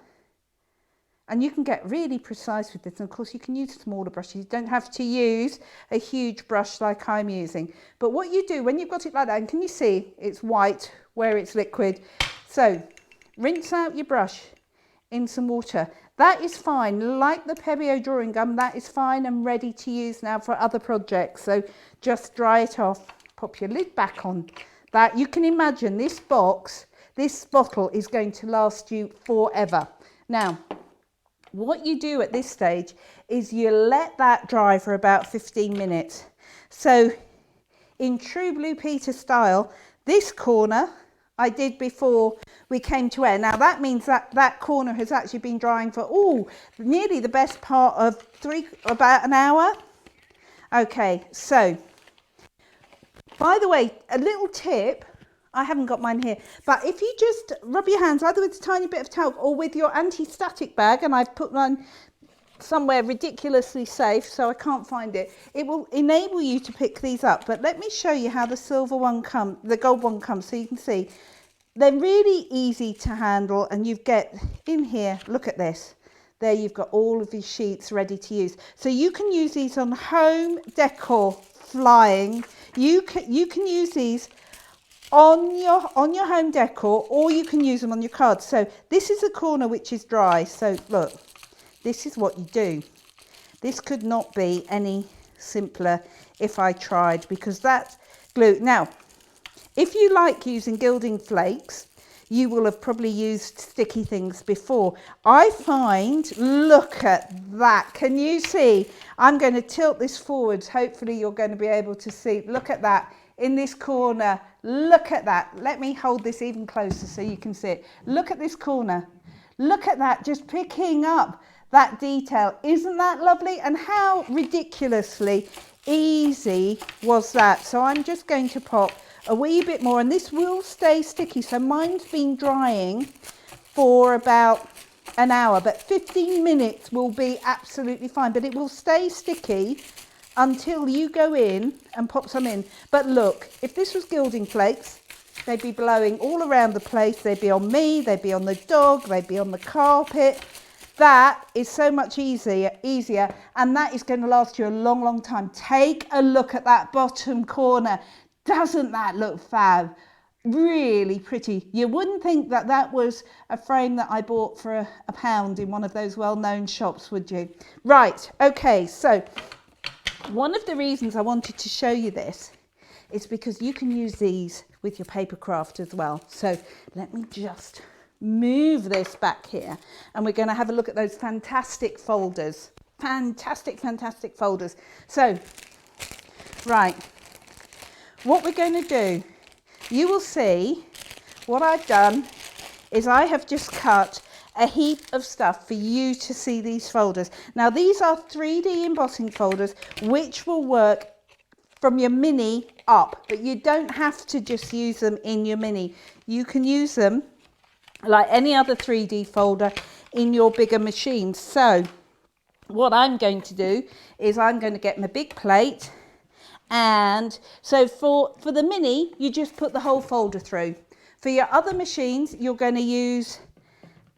and you can get really precise with this. And of course you can use smaller brushes. You don't have to use a huge brush like I'm using. But what you do when you've got it like that, and can you see it's white where it's liquid? So rinse out your brush in some water. That is fine, like the Pebeo drawing gum, that is fine and ready to use now for other projects. So just dry it off, pop your lid back on that. You can imagine this box, this bottle is going to last you forever. Now, what you do at this stage is you let that dry for about 15 minutes. So in true Blue Peter style, this corner I did before we came to air. Now that means that that corner has actually been drying for nearly the best part of about an hour. Okay, so by the way, a little tip, I haven't got mine here, but if you just rub your hands either with a tiny bit of talc or with your anti-static bag, and I've put mine somewhere ridiculously safe so I can't find it, it will enable you to pick these up. But let me show you how the silver one comes, the gold one comes, so you can see they're really easy to handle. And you get in here, look at this, there you've got all of these sheets ready to use. So you can use these on home decor flying. You can use these on your home decor, or you can use them on your cards. So this is a corner which is dry, so look, this is what you do. This could not be any simpler if I tried, because that's glue. Now, if you like using gilding flakes, you will have probably used sticky things before. I find, look at that. Can you see? I'm going to tilt this forwards. Hopefully you're going to be able to see. Look at that in this corner. Look at that. Let me hold this even closer so you can see it. Look at this corner. Look at that, just picking up that detail. Isn't that lovely? And how ridiculously easy was that? So I'm just going to pop a wee bit more, and this will stay sticky. So mine's been drying for about an hour, but 15 minutes will be absolutely fine, but it will stay sticky until you go in and pop some in. But look, if this was gilding flakes, they'd be blowing all around the place. They'd be on me, they'd be on the dog, they'd be on the carpet. That is so much easier, and that is going to last you a long, long time. Take a look at that bottom corner. Doesn't that look fab? Really pretty. You wouldn't think that that was a frame that I bought for a pound in one of those well-known shops, would you? Right, okay, so one of the reasons I wanted to show you this is because you can use these with your paper craft as well. So let me just move this back here, and we're going to have a look at those fantastic folders. Fantastic folders. So, right, what we're going to do, you will see what I've done is I have just cut a heap of stuff for you to see these folders. Now these are 3D embossing folders which will work from your mini up, but you don't have to just use them in your mini. You can use them like any other 3D folder in your bigger machines. So what I'm going to do is I'm going to get my big plate, and so for the mini you just put the whole folder through. For your other machines you're going to use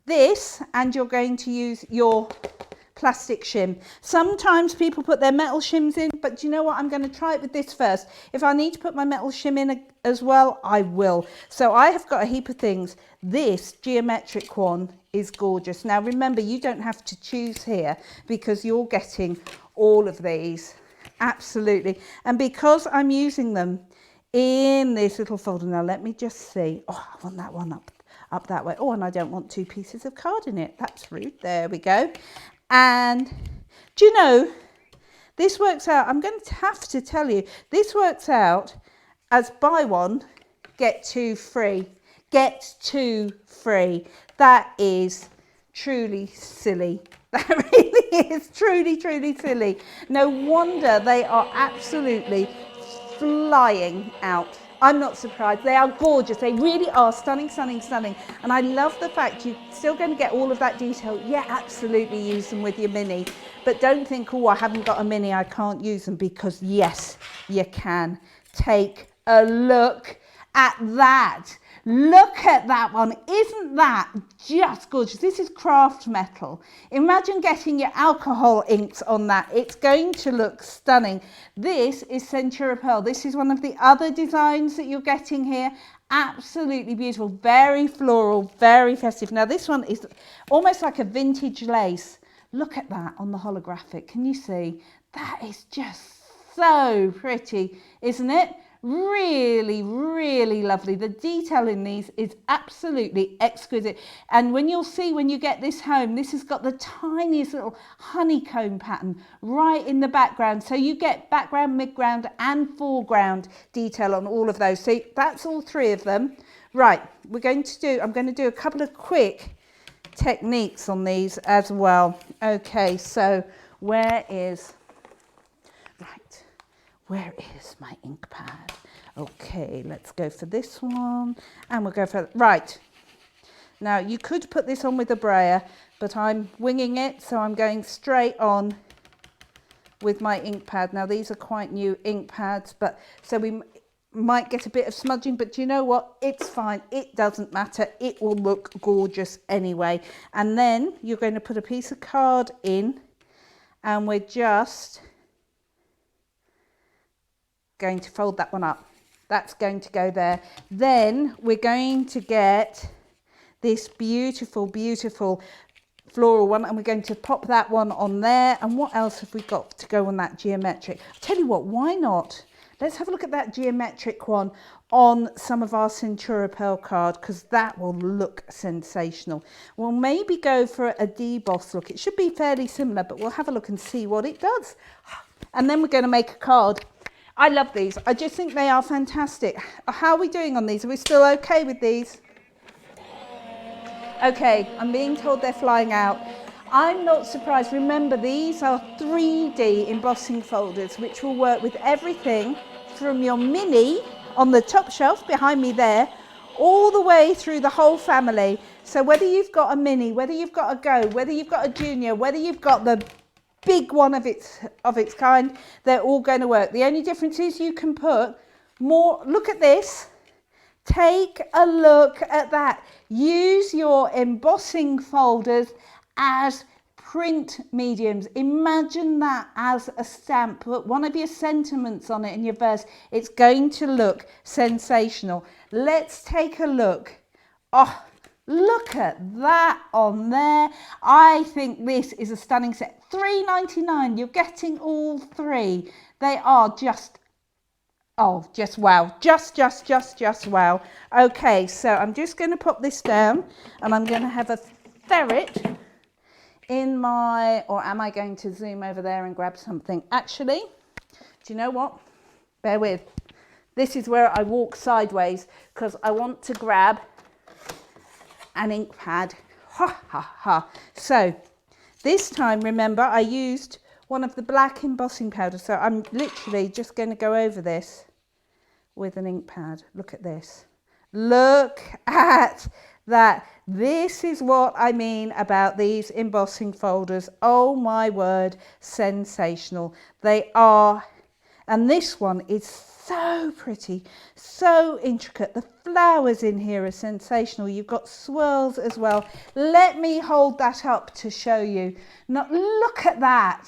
this, and you're going to use your plastic shim. Sometimes people put their metal shims in, but do you know what? I'm going to try it with this first. If I need to put my metal shim in as well, I will. So I have got a heap of things. This geometric one is gorgeous. Now remember, you don't have to choose here because you're getting all of these. Absolutely. And because I'm using them in this little folder, now let me just see. Oh, I want that one up that way. Oh, and I don't want 2 pieces of card in it. That's rude. There we go. And do you know, this works out, I'm going to have to tell you, this works out as buy one, get 2 free. Get 2 free. That is truly silly. That really is truly, truly silly. No wonder they are absolutely flying out. I'm not surprised. They are gorgeous. They really are stunning, stunning, stunning. And I love the fact you're still going to get all of that detail. Yeah, absolutely use them with your mini. But don't think, oh, I haven't got a mini, I can't use them, because yes, you can. Take a look at that. Look at that one. Isn't that just gorgeous? This is craft metal. Imagine getting your alcohol inks on that. It's going to look stunning. This is Centura Pearl. This is one of the other designs that you're getting here. Absolutely beautiful. Very floral, very festive. Now this one is almost like a vintage lace. Look at that on the holographic. Can you see? That is just so pretty, isn't it? Really, really lovely. The detail in these is absolutely exquisite. And when you'll see when you get this home, this has got the tiniest little honeycomb pattern right in the background. So you get background, midground and foreground detail on all of those. So that's all 3 of them. Right, I'm going to do a couple of quick techniques on these as well. Okay, so where is my ink pad? Okay, let's go for this one, and we'll go for, right. Now you could put this on with a brayer, but I'm winging it, so I'm going straight on with my ink pad. Now these are quite new ink pads, but so we might get a bit of smudging, but you know what? It's fine. It doesn't matter. It will look gorgeous anyway. And then you're going to put a piece of card in, and we're just going to fold that one up. That's going to go there. Then we're going to get this beautiful, beautiful floral one, and we're going to pop that one on there. And what else have we got to go on that geometric? I'll tell you what, why not? Let's have a look at that geometric one on some of our Centura Pearl card, because that will look sensational. We'll maybe go for a deboss look. It should be fairly similar, but we'll have a look and see what it does. And then we're going to make a card. I love these. I just think they are fantastic. How are we doing on these? Are we still okay with these? Okay, I'm being told they're flying out. I'm not surprised. Remember, these are 3D embossing folders, which will work with everything from your mini on the top shelf behind me there, all the way through the whole family. So whether you've got a mini, whether you've got a Go, whether you've got a Junior, whether you've got the big one of its kind, they're all going to work. The only difference is you can put more. Look at this. Take a look at that. Use your embossing folders as print mediums. Imagine that as a stamp. Put one of your sentiments on it in your verse. It's going to look sensational. Let's take a look. Oh, look at that on there. I think this is a stunning set. $3.99. You're getting all 3. They are just, oh, just wow. Just wow. Okay, so I'm just going to pop this down, and I'm going to have a ferret in my, or am I going to zoom over there and grab something? Actually, do you know what? Bear with. This is where I walk sideways, because I want to grab an ink pad. Ha, ha, ha. So this time, remember, I used one of the black embossing powders. So I'm literally just going to go over this with an ink pad. Look at this. Look at that. This is what I mean about these embossing folders. Oh my word, sensational. They are, and this one is so pretty, so intricate. The flowers in here are sensational. You've got swirls as well. Let me hold that up to show you. Now, look at that.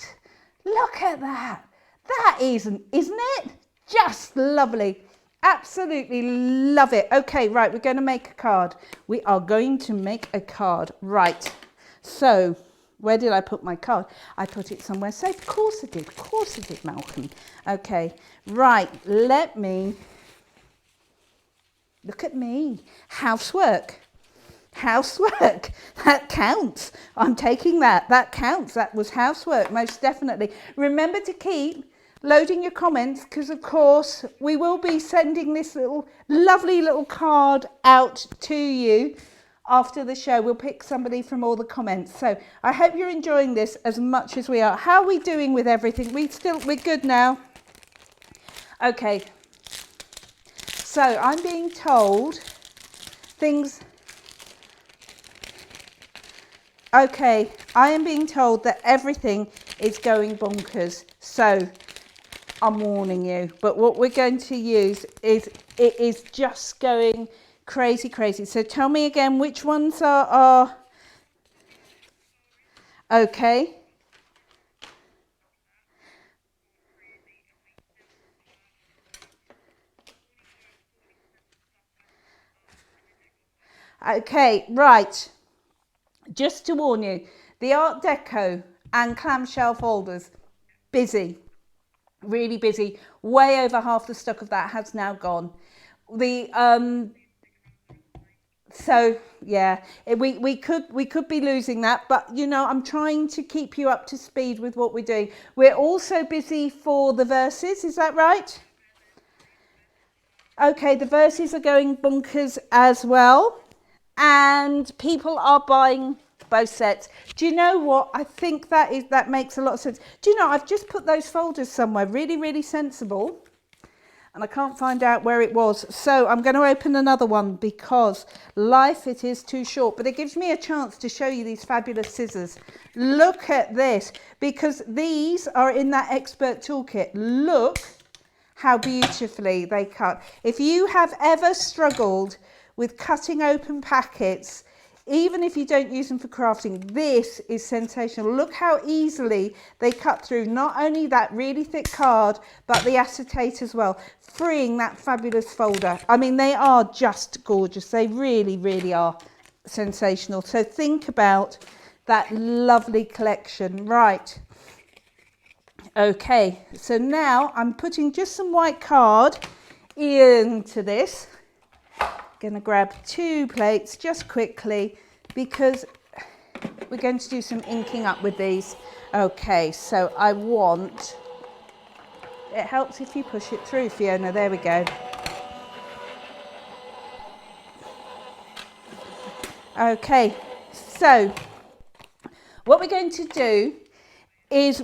Look at that. That isn't it? Just lovely. Absolutely love it. Okay, right, we're going to make a card. We are going to make a card. Right. So, where did I put my card? I put it somewhere safe. Of course I did. Of course I did, Malcolm. Okay, right. Let me, look at me. Housework. Housework. That counts. I'm taking that. That counts. That was housework, most definitely. Remember to keep loading your comments, because of course we will be sending this lovely little card out to you after the show. We'll pick somebody from all the comments. So I hope you're enjoying this as much as we are. How are we doing with everything? We're good now. Okay. So I'm being told things. Okay, I am being told that everything is going bonkers. So I'm warning you. But what we're going to use is, it is just going crazy, crazy. So tell me again, which ones are okay. Okay, right. Just to warn you, the Art Deco and clamshell folders, busy, really busy. Way over half the stock of that has now gone. So yeah, we could be losing that, but you know, I'm trying to keep you up to speed with what we're doing. We're also busy for the verses, is that right? Okay, the verses are going bonkers as well, and people are buying both sets. Do you know what? I think that makes a lot of sense. Do you know, I've just put those folders somewhere, really, really sensible, and I can't find out where it was. So I'm going to open another one because life, it is too short, but it gives me a chance to show you these fabulous scissors. Look at this, because these are in that expert toolkit. Look how beautifully they cut. If you have ever struggled with cutting open packets, even if you don't use them for crafting, this is sensational. Look how easily they cut through not only that really thick card, but the acetate as well, freeing that fabulous folder. I mean, they are just gorgeous. They really, really are sensational. So think about that lovely collection. Right. Okay, so now I'm putting just some white card into this. Going to grab 2 plates just quickly because we're going to do some inking up with these. Okay, so I want, it helps if you push it through, Fiona, there we go. Okay, so what we're going to do is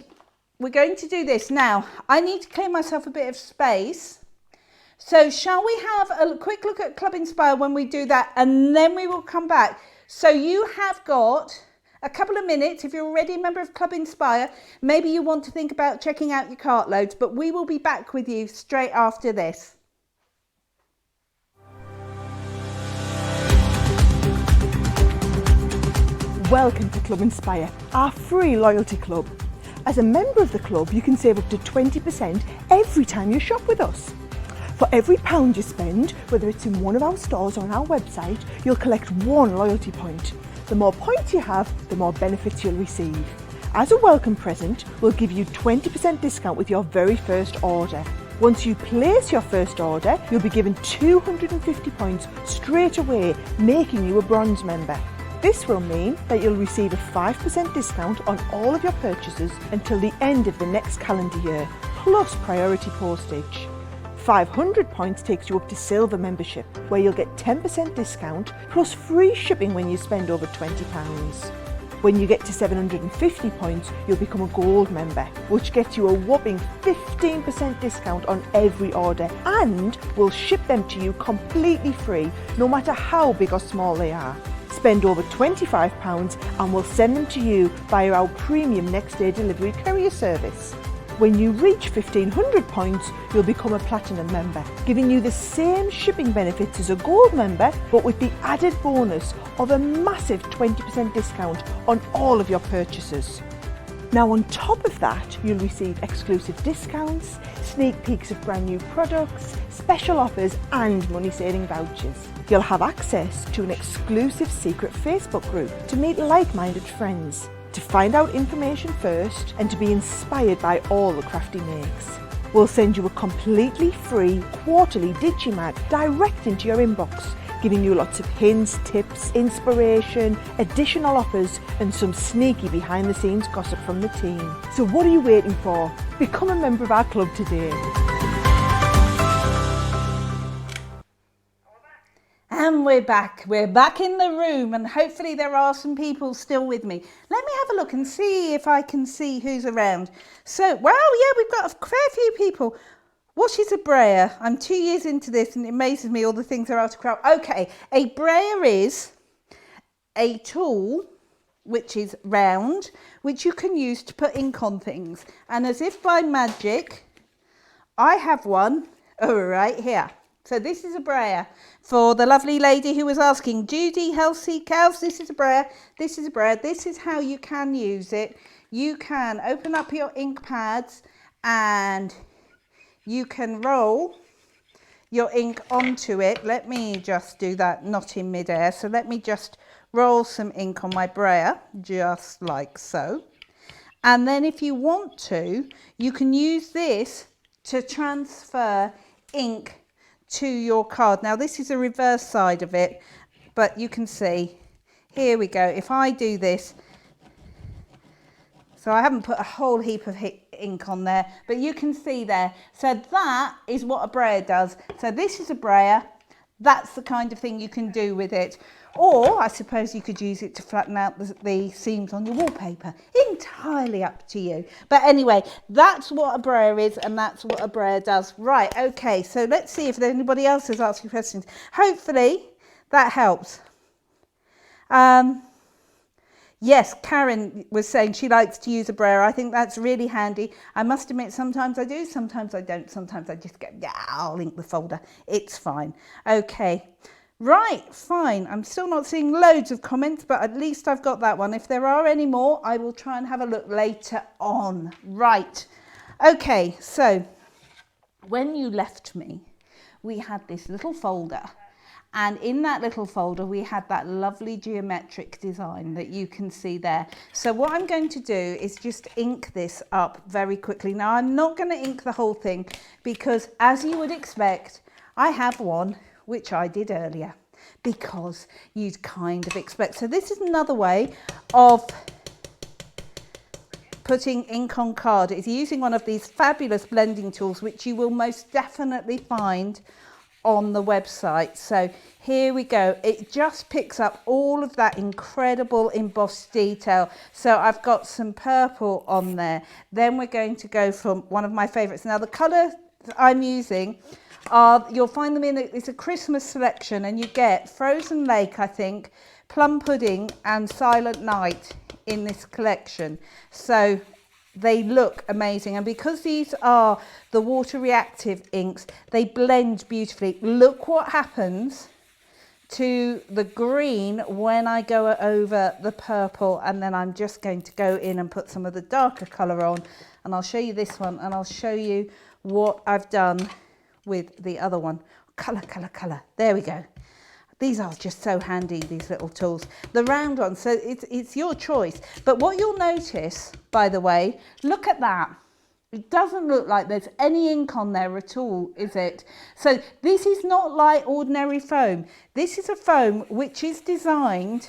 we're going to do this. Now, I need to clear myself a bit of space. So shall we have a quick look at Club Inspire when we do that, and then we will come back. So you have got a couple of minutes. If you're already a member of Club Inspire, maybe you want to think about checking out your Cartloads, but we will be back with you straight after this. Welcome to Club Inspire, our free loyalty club. As a member of the club, you can save up to 20% every time you shop with us. For every £1 you spend, whether it's in one of our stores or on our website, you'll collect 1 loyalty point. The more points you have, the more benefits you'll receive. As a welcome present, we'll give you 20% discount with your very first order. Once you place your first order, you'll be given 250 points straight away, making you a bronze member. This will mean that you'll receive a 5% discount on all of your purchases until the end of the next calendar year, plus priority postage. 500 points takes you up to silver membership, where you'll get 10% discount plus free shipping when you spend over £20. When you get to 750 points, you'll become a gold member, which gets you a whopping 15% discount on every order, and we'll ship them to you completely free, no matter how big or small they are. Spend over £25 and we'll send them to you via our premium next day delivery courier service. When you reach 1500 points, you'll become a platinum member, giving you the same shipping benefits as a gold member, but with the added bonus of a massive 20% discount on all of your purchases. Now on top of that, you'll receive exclusive discounts, sneak peeks of brand new products, special offers and money saving vouchers. You'll have access to an exclusive secret Facebook group to meet like-minded friends, to find out information first and to be inspired by all the crafty makes. We'll send you a completely free quarterly Digimag direct into your inbox, giving you lots of hints, tips, inspiration, additional offers and some sneaky behind the scenes gossip from the team. So what are you waiting for? Become a member of our club today. And we're back in the room, and hopefully there are some people still with me. Let me have a look and see if I can see who's around. So, wow, yeah, we've got a fair few people. What is a brayer? I'm 2 years into this and it amazes me all the things there are to crowd. Okay, a brayer is a tool which is round, which you can use to put ink on things. And as if by magic, I have one right here. So this is a brayer. For the lovely lady who was asking, Judy, Healthy Cows, this is a brayer, this is a brayer. This is how you can use it. You can open up your ink pads and you can roll your ink onto it. Let me just do that, not in midair. So let me just roll some ink on my brayer, just like so. And then if you want to, you can use this to transfer ink to your card. Now this is a reverse side of it, but you can see, here we go. If I do this, so I haven't put a whole heap of ink on there, but you can see there. So that is what a brayer does. So this is a brayer. That's the kind of thing you can do with it. Or I suppose you could use it to flatten out the seams on your wallpaper. Entirely up to you. But anyway, that's what a brayer is and that's what a brayer does. Right, okay, so let's see if anybody else is asking questions. Hopefully that helps. Yes, Karen was saying she likes to use a brayer. I think that's really handy. I must admit, sometimes I do, sometimes I don't. Sometimes I just go, yeah, I'll ink the folder. It's fine. Okay. Right, fine. I'm still not seeing loads of comments, but at least I've got that one. If there are any more, I will try and have a look later on. Right. Okay, so when you left me, we had this little folder. And in that little folder, we had that lovely geometric design that you can see there. So what I'm going to do is just ink this up very quickly. Now, I'm not going to ink the whole thing because, as you would expect, I have one which I did earlier, because you'd kind of expect. So this is another way of putting ink on card. It's using one of these fabulous blending tools, which you will most definitely find on the website. So here we go. It just picks up all of that incredible embossed detail. So I've got some purple on there. Then we're going to go from one of my favorites. Now the color I'm using you'll find them in it's a Christmas selection, and you get Frozen Lake, I think, Plum Pudding and Silent Night in this collection. So they look amazing, and because these are the water reactive inks, they blend beautifully. Look what happens to the green when I go over the purple, and then I'm just going to go in and put some of the darker colour on, and I'll show you this one, and I'll show you what I've done with the other one. Colour, colour, colour. There we go. These are just so handy, these little tools. The round one, so it's your choice. But what you'll notice, by the way, look at that. It doesn't look like there's any ink on there at all, is it? So this is not like ordinary foam. This is a foam which is designed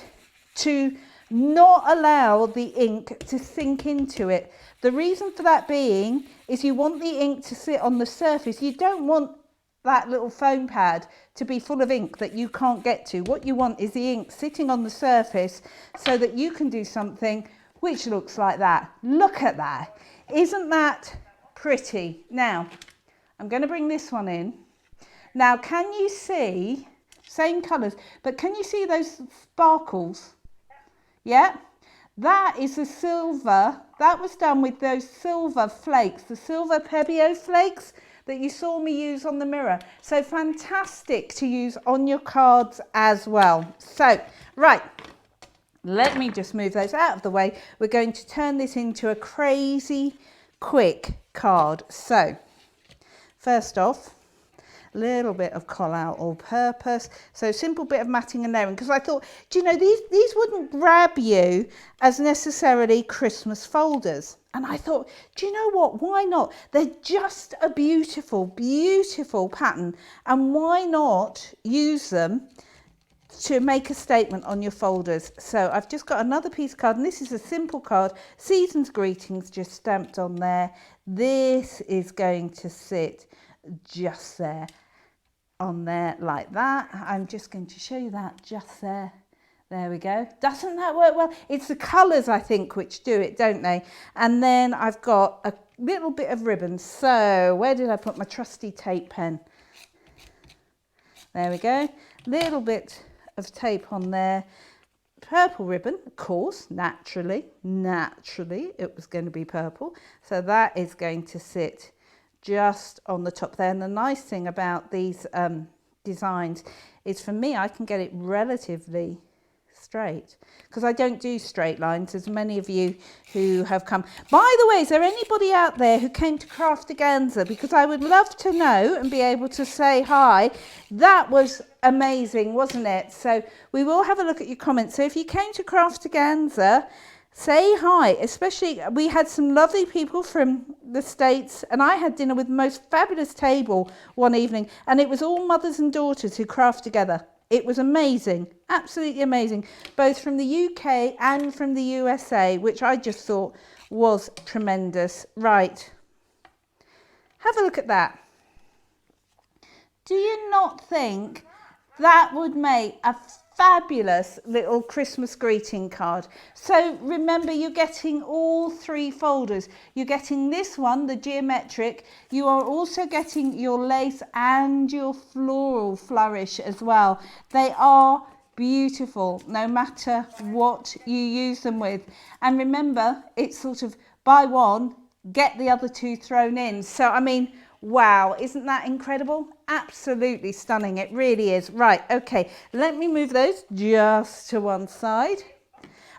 to not allow the ink to sink into it. The reason for that being is you want the ink to sit on the surface. You don't want that little foam pad to be full of ink that you can't get to. What you want is the ink sitting on the surface so that you can do something which looks like that. Look at that. Isn't that pretty? Now, I'm going to bring this one in. Now, can you see, same colours, but can you see those sparkles? Yeah? That is the silver. That was done with those silver flakes, the silver Pebeo flakes that you saw me use on the mirror. So fantastic to use on your cards as well. So, right, let me just move those out of the way. We're going to turn this into a crazy quick card. So, first off, a little bit of call out all purpose. So simple bit of matting and layering, because I thought, do you know, these wouldn't grab you as necessarily Christmas folders. And I thought, do you know what, why not? They're just a beautiful, beautiful pattern. And why not use them to make a statement on your folders. So I've just got another piece of card, and this is a simple card, Season's Greetings, just stamped on there. This is going to sit just there, on there like that. I'm just going to show you that just there. There we go. Doesn't that work well? It's the colours, I think, which do it, don't they? And then I've got a little bit of ribbon. So where did I put my trusty tape pen? There we go. Little bit of tape on there. Purple ribbon, of course, naturally it was going to be purple. So that is going to sit just on the top there. And the nice thing about these designs is, for me, I can get it relatively straight, because I don't do straight lines, as many of you who have come. By the way, is there anybody out there who came to Craftaganza? Because I would love to know and be able to say hi. That was amazing, wasn't it? So we will have a look at your comments. So if you came to Craftaganza, say hi. Especially, we had some lovely people from the States, and I had dinner with the most fabulous table one evening, and it was all mothers and daughters who craft together. It was amazing, absolutely amazing, both from the UK and from the USA, which I just thought was tremendous. Right, have a look at that. Do you not think that would make a fabulous little Christmas greeting card? So remember, you're getting all three folders. You're getting this one, the geometric. You are also getting your lace and your floral flourish as well. They are beautiful, no matter what you use them with. And remember, it's sort of buy one, get the other two thrown in. So, I mean, wow, isn't that incredible? Absolutely stunning, it really is. Right, okay, let me move those just to one side.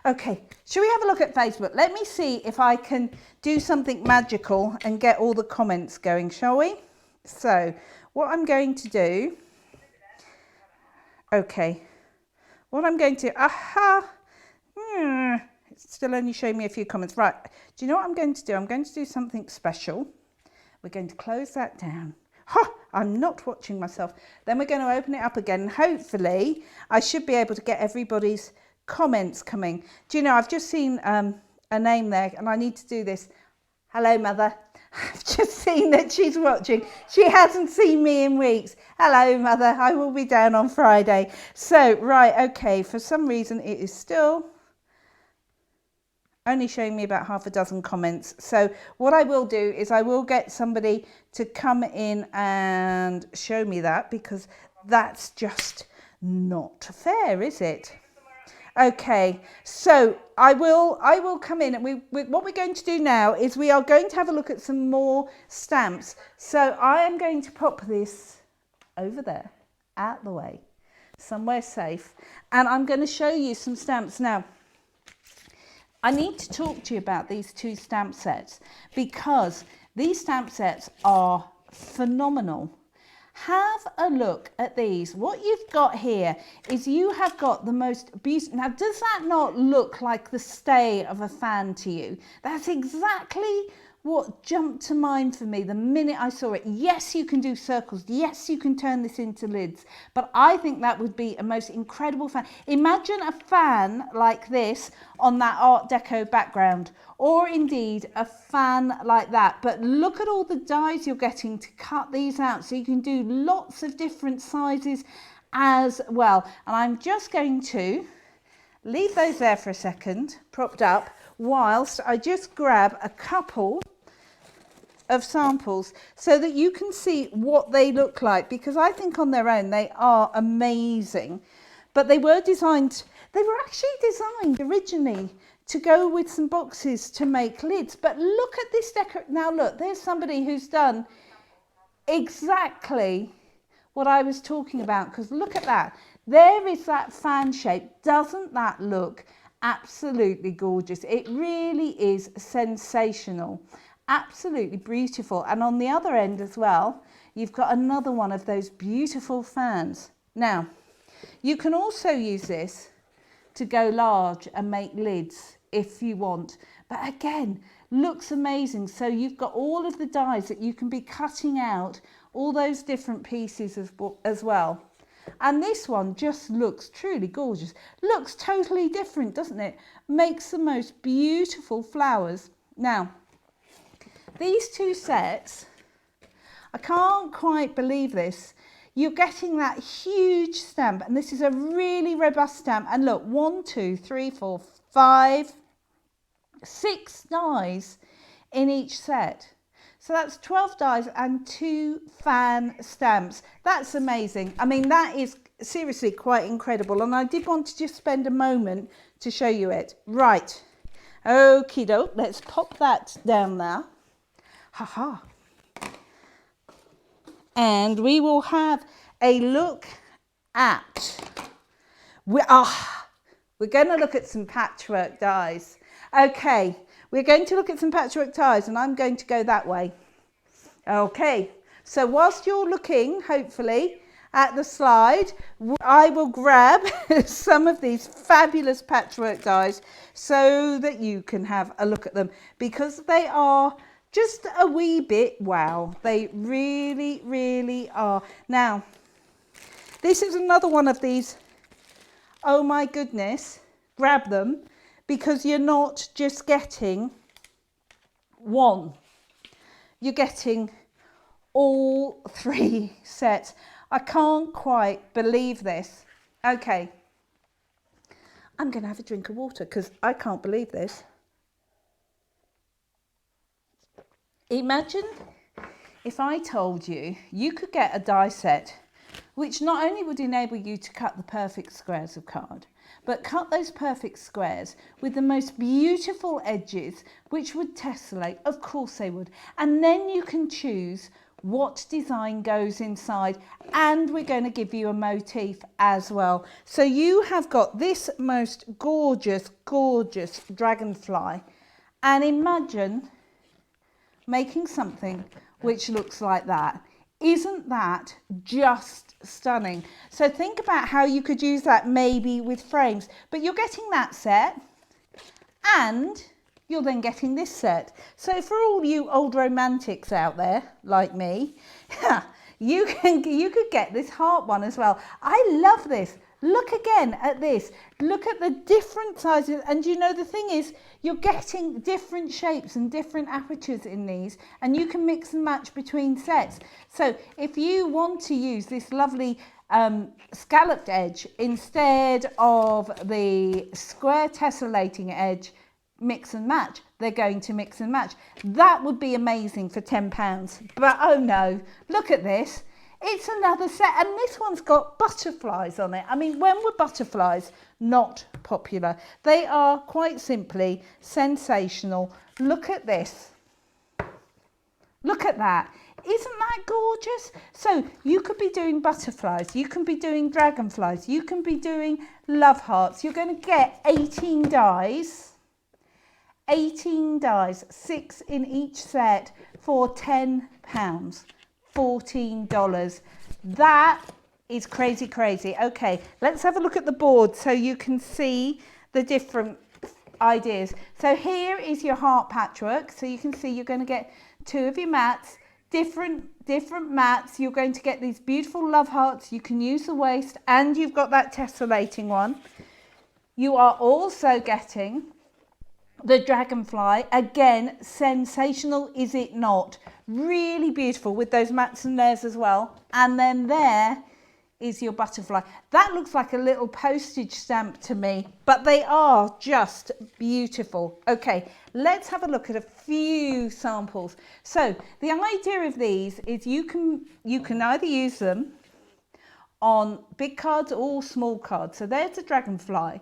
Okay, shall we have a look at Facebook? Let me see if I can do something magical and get all the comments going, shall we? So, what I'm going to do, okay, what I'm going to, it's still only showing me a few comments. Right, do you know what I'm going to do? I'm going to do something special. We're going to close that down. I'm not watching myself. Then we're going to open it up again. And hopefully, I should be able to get everybody's comments coming. Do you know, I've just seen a name there, and I need to do this. Hello, Mother. I've just seen that she's watching. She hasn't seen me in weeks. Hello, Mother. I will be down on Friday. So, right, okay. For some reason, it is still only showing me about half a dozen comments. So what I will do is I will get somebody to come in and show me that, because that's just not fair, is it? Okay, so I will come in, and what we're going to do now is we are going to have a look at some more stamps. So I am going to pop this over there, out the way, somewhere safe, and I'm going to show you some stamps. Now, I need to talk to you about these two stamp sets, because these stamp sets are phenomenal. Have a look at these. What you've got here is you have got the most beautiful. Now, does that not look like the stay of a fan to you? That's exactly what jumped to mind for me the minute I saw it. Yes, you can do circles. Yes, you can turn this into lids. But I think that would be a most incredible fan. Imagine a fan like this on that Art Deco background, or indeed a fan like that. But look at all the dies you're getting to cut these out, so you can do lots of different sizes as well. And I'm just going to leave those there for a second, propped up, whilst I just grab a couple of samples so that you can see what they look like, because I think on their own they are amazing. But they were actually designed originally to go with some boxes to make lids. But look at this now look, there's somebody who's done exactly what I was talking about, because look at that. There is that fan shape. Doesn't that look absolutely gorgeous? It really is sensational. Absolutely beautiful. And on the other end as well, you've got another one of those beautiful fans. Now, you can also use this to go large and make lids if you want. But again, looks amazing. So you've got all of the dies that you can be cutting out, all those different pieces as well. And this one just looks truly gorgeous. Looks totally different, doesn't it? Makes the most beautiful flowers. Now, these two sets, I can't quite believe this. You're getting that huge stamp, and this is a really robust stamp. And look, 1, 2, 3, 4, 5, 6 dies in each set. So that's 12 dies and 2 fan stamps. That's amazing. I mean, that is seriously quite incredible. And I did want to just spend a moment to show you it. Right. Okie doke. Let's pop that down there. Ha-ha. And we will have a look at, we're going to look at some patchwork dies. Okay, we're going to look at some patchwork dies, and I'm going to go that way. Okay, so whilst you're looking, hopefully, at the slide, I will grab some of these fabulous patchwork dies so that you can have a look at them, because they are just a wee bit wow. They really, really are. Now, this is another one of these, oh my goodness, grab them, because you're not just getting one. You're getting all 3 sets. I can't quite believe this. Okay. I'm going to have a drink of water because I can't believe this. Imagine if I told you you could get a die set which not only would enable you to cut the perfect squares of card, but cut those perfect squares with the most beautiful edges which would tessellate. Of course they would. And then you can choose what design goes inside, and we're going to give you a motif as well. So you have got this most gorgeous, gorgeous dragonfly, and imagine making something which looks like that. Isn't that just stunning? So think about how you could use that maybe with frames, but you're getting that set and you're then getting this set. So for all you old romantics out there like me, you could get this heart one as well. I love this. Look again at this. Look at the different sizes. And you know, the thing is, you're getting different shapes and different apertures in these, and you can mix and match between sets. So if you want to use this lovely scalloped edge instead of the square tessellating edge, mix and match, they're going to mix and match. That would be amazing for £10. But oh no, look at this. It's another set, and this one's got butterflies on it. I mean, when were butterflies not popular? They are quite simply sensational. Look at this. Look at that. Isn't that gorgeous? So you could be doing butterflies, you can be doing dragonflies, you can be doing love hearts. You're going to get 18 dies. 18 dies, 6 in each set for £10. $14. That is crazy, crazy. Okay, let's have a look at the board so you can see the different ideas. So here is your heart patchwork. So you can see you're going to get 2 of your mats, different mats. You're going to get these beautiful love hearts. You can use the waist, and you've got that tessellating one. You are also getting the dragonfly. Again, sensational, is it not? Really beautiful with those mats and layers as well. And then there is your butterfly. That looks like a little postage stamp to me, but they are just beautiful. Okay, let's have a look at a few samples. So the idea of these is you can either use them on big cards or small cards. So there's the dragonfly,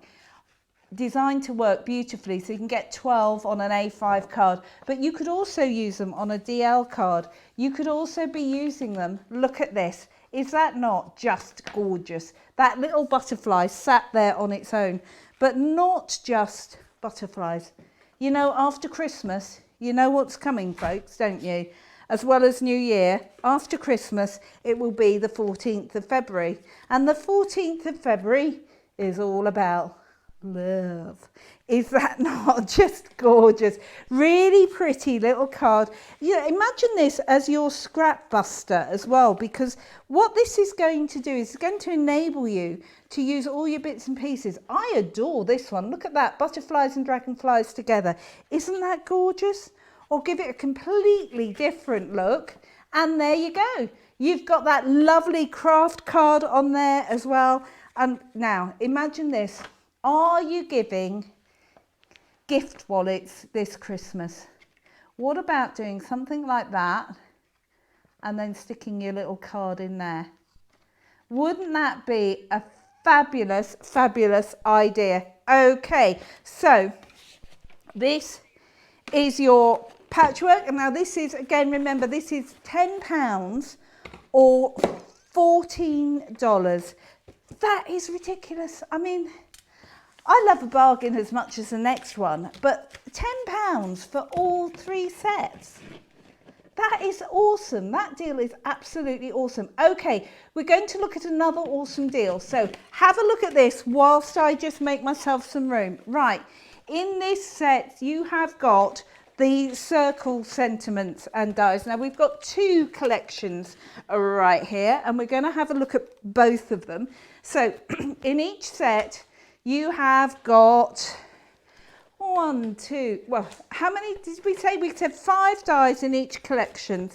designed to work beautifully, so you can get 12 on an A5 card, but you could also use them on a DL card. You could also be using them, look at this, is that not just gorgeous? That little butterfly sat there on its own, but not just butterflies. You know, after Christmas, you know what's coming, folks, don't you? As well as New Year, after Christmas, it will be the 14th of February. And the 14th of February is all about love. Is that not just gorgeous? Really pretty little card. You know, imagine this as your scrap buster as well, because what this is going to do is it's going to enable you to use all your bits and pieces. I adore this one. Look at that, butterflies and dragonflies together. Isn't that gorgeous? Or give it a completely different look, and there you go. You've got that lovely craft card on there as well. And now imagine this. Are you giving gift wallets this Christmas? What about doing something like that and then sticking your little card in there? Wouldn't that be a fabulous, fabulous idea? Okay, so this is your patchwork. And now this is, again, remember, this is £10 or $14. That is ridiculous. I mean, I love a bargain as much as the next one, but £10 for all 3 sets. That is awesome. That deal is absolutely awesome. Okay, we're going to look at another awesome deal. So have a look at this whilst I just make myself some room. Right, in this set, you have got the circle sentiments and dies. Now we've got 2 collections right here, and we're going to have a look at both of them. So in each set, you have got 1, 2, well, how many did we say? We said 5 dies in each collection.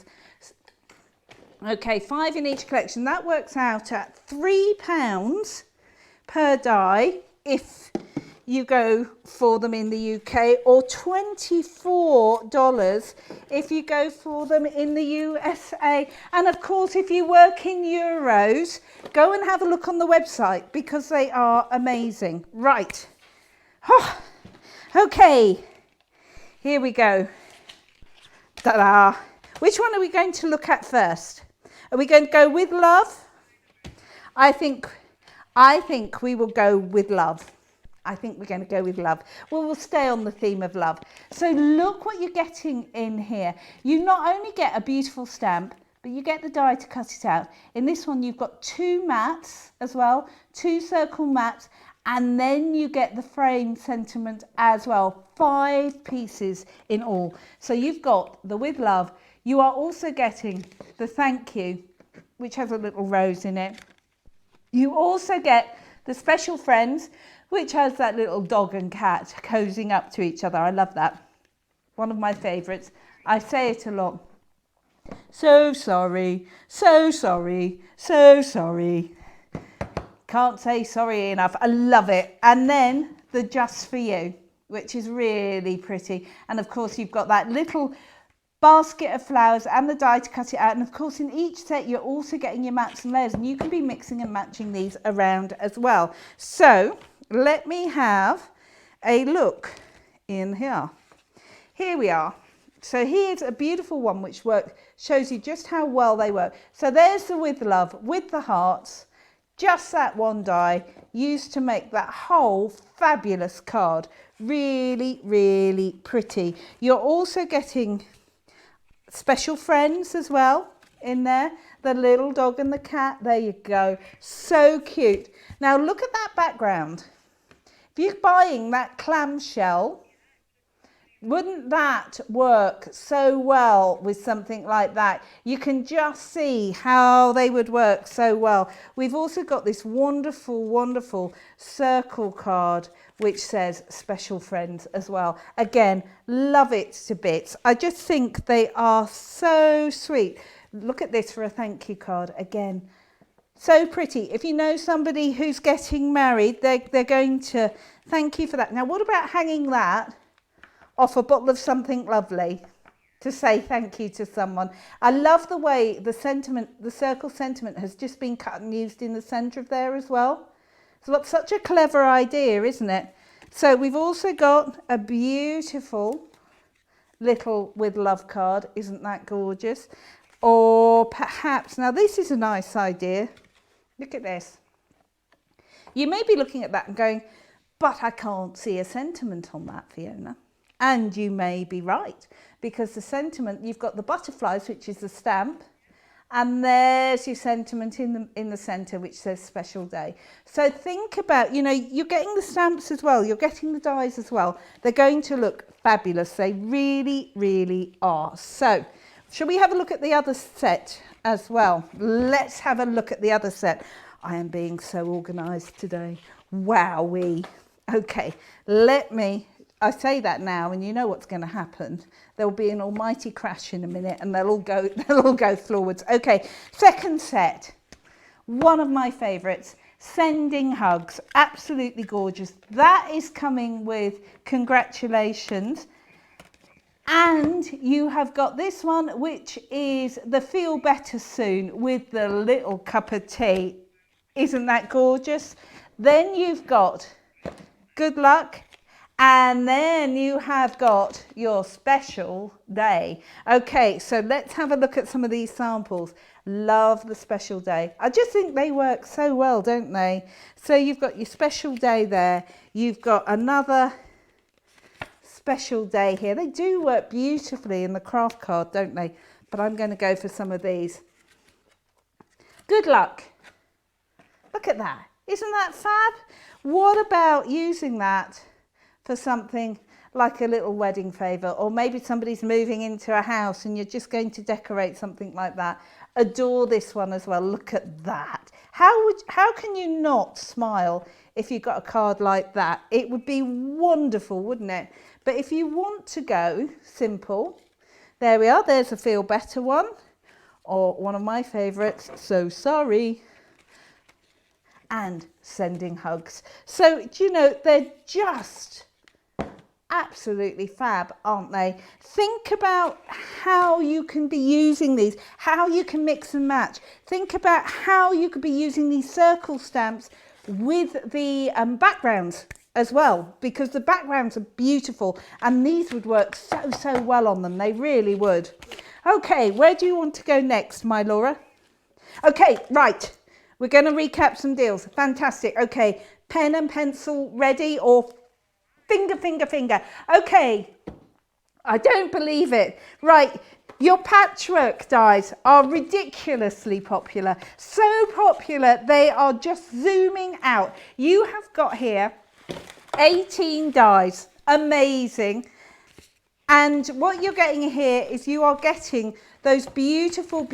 Okay, 5 in each collection. That works out at £3 per die if you go for them in the UK, or $24 if you go for them in the USA. And of course, if you work in euros, go and have a look on the website because they are amazing. Right. Oh, okay, here we go. Ta-da. Which one are we going to look at first? Are we going to go with love? I think we will go with love. I think we're going to go with love. Well, we'll stay on the theme of love. So look what you're getting in here. You not only get a beautiful stamp, but you get the die to cut it out. In this one, you've got 2 mats as well, 2 circle mats, and then you get the frame sentiment as well. 5 pieces in all. So you've got the with love. You are also getting the thank you, which has a little rose in it. You also get the special friends, which has that little dog and cat cozying up to each other. I love that. One of my favourites. I say it a lot. So sorry, so sorry, so sorry. Can't say sorry enough. I love it. And then the just for you, which is really pretty. And of course, you've got that little basket of flowers and the die to cut it out. And of course, in each set, you're also getting your mats and layers, and you can be mixing and matching these around as well. So let me have a look in here. Here we are. So here's a beautiful one which shows you just how well they work. So there's the with love, with the hearts, just that one die used to make that whole fabulous card. Really, really pretty. You're also getting special friends as well in there. The little dog and the cat. There you go. So cute. Now look at that background. If you're buying that clamshell, wouldn't that work so well with something like that? You can just see how they would work so well. We've also got this wonderful, wonderful circle card which says special friends as well. Again, love it to bits. I just think they are so sweet. Look at this for a thank you card. Again, so pretty. If you know somebody who's getting married, they're going to thank you for that. Now, what about hanging that off a bottle of something lovely to say thank you to someone? I love the way the circle sentiment has just been cut and used in the centre of there as well. So that's such a clever idea, isn't it? So we've also got a beautiful little with love card. Isn't that gorgeous? Or perhaps, now this is a nice idea. Look at this. You may be looking at that and going, but I can't see a sentiment on that, Fiona. And you may be right, because the sentiment, you've got the butterflies, which is the stamp, And there's your sentiment in the centre, which says special day. So think about, you know, you're getting the stamps as well. You're getting the dies as well. They're going to look fabulous. They really, really are. So shall we have a look at the other set as well? Let's have a look at the other set. I am being so organised today. Wowee. Okay, I say that now and you know what's going to happen. There'll be an almighty crash in a minute and they'll all go forwards. Okay, second set. One of my favourites, Sending Hugs. Absolutely gorgeous. That is coming with congratulations. And you have got this one, which is the Feel Better Soon with the little cup of tea. Isn't that gorgeous? Then you've got Good Luck. And then you have got your special day. Okay, so let's have a look at some of these samples. Love the special day. I just think they work so well, don't they? So you've got your special day there. You've got another special day here. They do work beautifully in the craft card, don't they? But I'm going to go for some of these. Good Luck. Look at that. Isn't that fab? What about using that for something like a little wedding favour, or maybe somebody's moving into a house and you're just going to decorate something like that? Adore this one as well. Look at that. How can you not smile if you got a card like that? It would be wonderful, wouldn't it? But if you want to go simple, there we are. There's a Feel Better one, or one of my favourites, So Sorry. And Sending Hugs. So, do you know, they're just absolutely fab, aren't they? Think about how you can be using these, how you can mix and match. Think about how you could be using these circle stamps with the backgrounds as well, because the backgrounds are beautiful and these would work so well on them. They really would. Okay, where do you want to go next, my Laura? Okay, right. We're going to recap some deals. Fantastic. Okay, pen and pencil ready, or finger. Okay, I don't believe it. Right, your patchwork dies are ridiculously popular. So popular, they are just zooming out. You have got here 18 dies. Amazing. And what you're getting here is you are getting those beautiful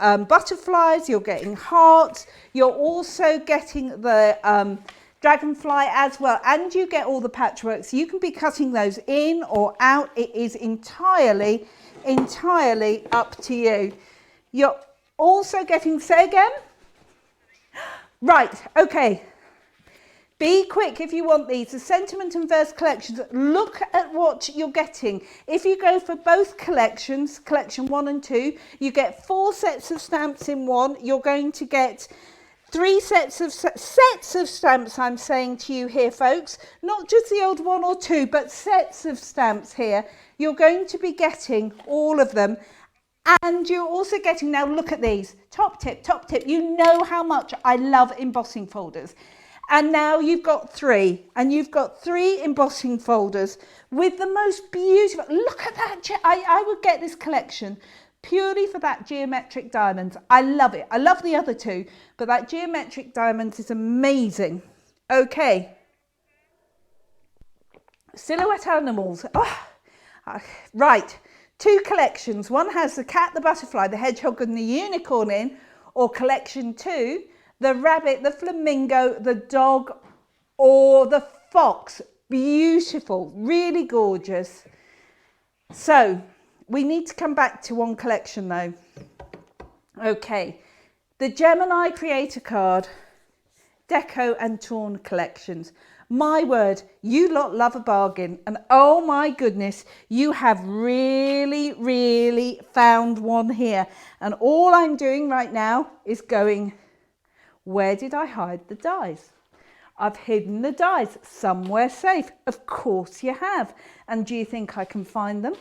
butterflies. You're getting hearts. You're also getting the dragonfly as well, and you get all the patchworks. You can be cutting those in or out. It is entirely up to you. You're also getting, say again? Right, okay. Be quick if you want these. The sentiment and verse collections, look at what you're getting. If you go for both collections, collection 1 and 2, you get 4 sets of stamps in one. You're going to get 3 sets of stamps, I'm saying to you here, folks. Not just the old 1 or 2, but sets of stamps here. You're going to be getting all of them. And you're also getting, now look at these, top tip. You know how much I love embossing folders. And now you've got 3, and you've got 3 embossing folders with the most beautiful, look at that. I would get this collection purely for that geometric diamonds. I love it. I love the other 2, but that geometric diamonds is amazing. Okay. Silhouette animals. Oh, right. 2 collections. One has the cat, the butterfly, the hedgehog and the unicorn in, or collection 2, the rabbit, the flamingo, the dog, or the fox. Beautiful, really gorgeous. So we need to come back to one collection though. Okay, the Gemini Creator Card, Deco and Torn collections. My word, you lot love a bargain, and oh my goodness, you have really found one here. And all I'm doing right now is going, where did I hide the dies? I've hidden the dies somewhere safe. Of course you have. And do you think I can find them?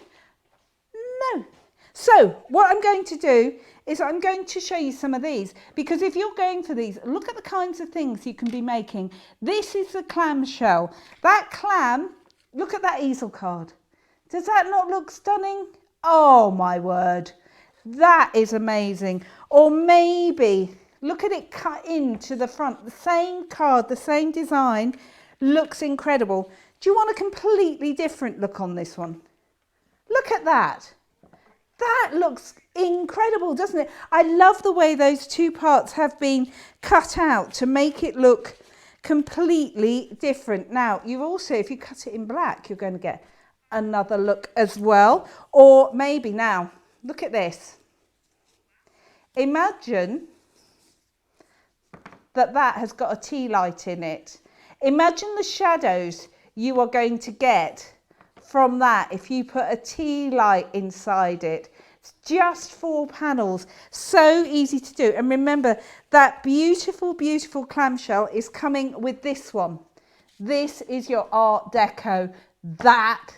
No. So what I'm going to do is I'm going to show you some of these, because if you're going for these, look at the kinds of things you can be making. This is the clam shell. That clam, look at that easel card. Does that not look stunning? Oh my word. That is amazing. Or maybe look at it cut into the front. The same card, the same design, looks incredible. Do you want a completely different look on this one? Look at that. That looks incredible, doesn't it? I love the way those two parts have been cut out to make it look completely different. Now, you also, if you cut it in black, you're going to get another look as well. Or maybe now, look at this. Imagine that has got a tea light in it. Imagine the shadows you are going to get from that if you put a tea light inside it. It's just 4 panels, so easy to do. And remember, that beautiful, beautiful clamshell is coming with this one. This is your Art Deco. That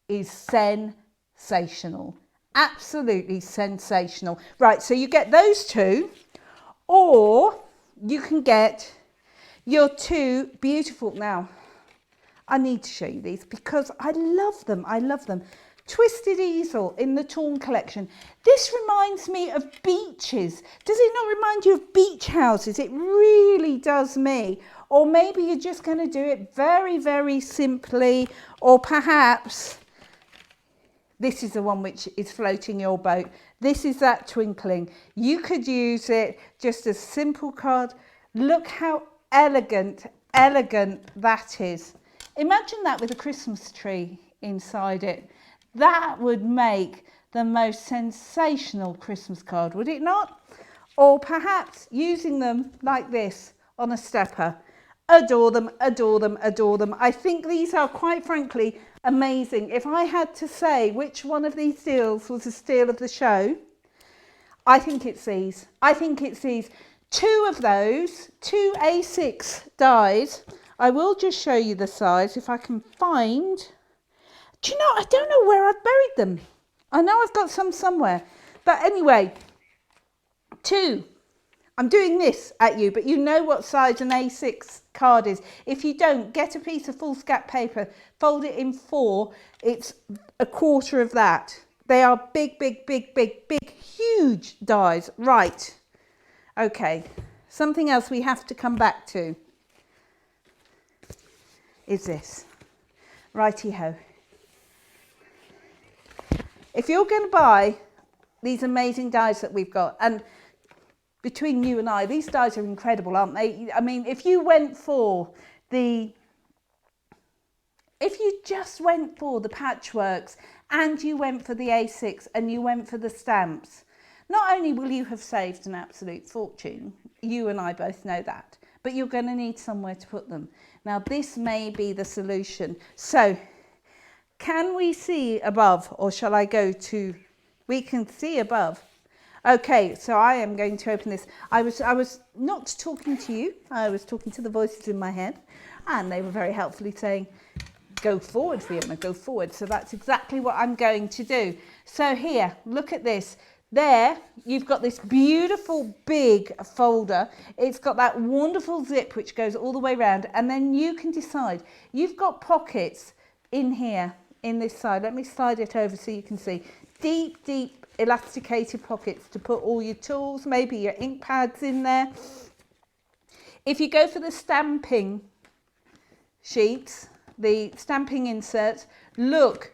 is sensational, absolutely sensational. Right, so you get those two, or you can get your two beautiful, now I need to show you these because I love them. I love them. Twisted easel in the Torn collection. This reminds me of beaches. Does it not remind you of beach houses? It really does me. Or maybe you're just going to do it very, very simply. Or perhaps this is the one which is floating your boat. This is that twinkling. You could use it just as a simple card. Look how elegant that is. Imagine that with a Christmas tree inside it. That would make the most sensational Christmas card, would it not? Or perhaps using them like this on a stepper. Adore them, adore them, adore them. I think these are, quite frankly, amazing. If I had to say which one of these deals was the steal of the show, I think it's these. I think it's these. Two of those, 2 A6 dies. I will just show you the size if I can find. Do you know, I don't know where I've buried them. I know I've got some somewhere. But anyway, 2. I'm doing this at you, but you know what size an A6 card is. If you don't, get a piece of foolscap paper, fold it in 4. It's a quarter of that. They are big, big, big, big, big, huge dies. Right. Okay. Something else we have to come back to is this. Righty-ho. If you're going to buy these amazing dies that we've got, and between you and I, these dies are incredible, aren't they? I mean, if you just went for the patchworks and you went for the A6 and you went for the stamps, not only will you have saved an absolute fortune, you and I both know that, but you're going to need somewhere to put them. Now, this may be the solution. So, can we see above, or shall I go to, we can see above. Okay, so I am going to open this. I was not talking to you, I was talking to the voices in my head, and they were very helpfully saying, go forward, Fiona, go forward. So that's exactly what I'm going to do. So here, look at this. There, you've got this beautiful big folder. It's got that wonderful zip which goes all the way around, and then you can decide. You've got pockets in here, in this side. Let me slide it over so you can see. Deep, deep elasticated pockets to put all your tools, maybe your ink pads in there. If you go for the stamping sheets, the stamping inserts, look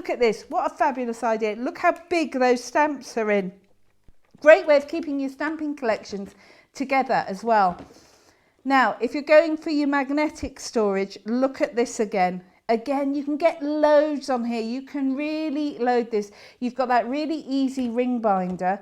at this. What a fabulous idea. Look how big those stamps are in. Great way of keeping your stamping collections together as well. Now, if you're going for your magnetic storage, look at this again. Again, you can get loads on here. You can really load this. You've got that really easy ring binder,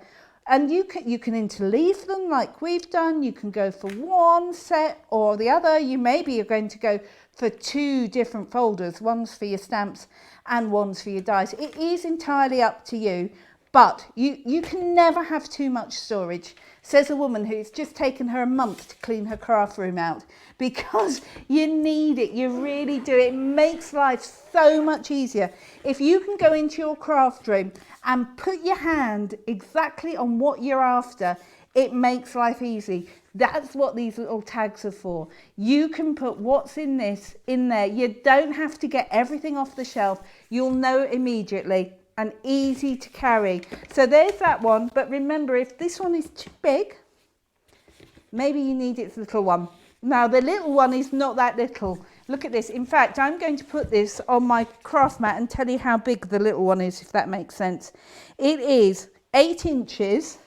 and you can interleave them like we've done. You can go for one set or the other. Maybe you're going to go for 2 different folders. One's for your stamps and one's for your dies. It is entirely up to you, but you can never have too much storage, says a woman who's just taken her a month to clean her craft room out, because you need it. You really do. It makes life so much easier. If you can go into your craft room and put your hand exactly on what you're after, it makes life easy. That's what these little tags are for. You can put what's in this in there. You don't have to get everything off the shelf. You'll know it immediately. and easy to carry. So there's that one, but remember, if this one is too big, maybe you need its little one. Now the little one is not that little. Look at this. In fact, I'm going to put this on my craft mat and tell you how big the little one is, if that makes sense. It is 8 inches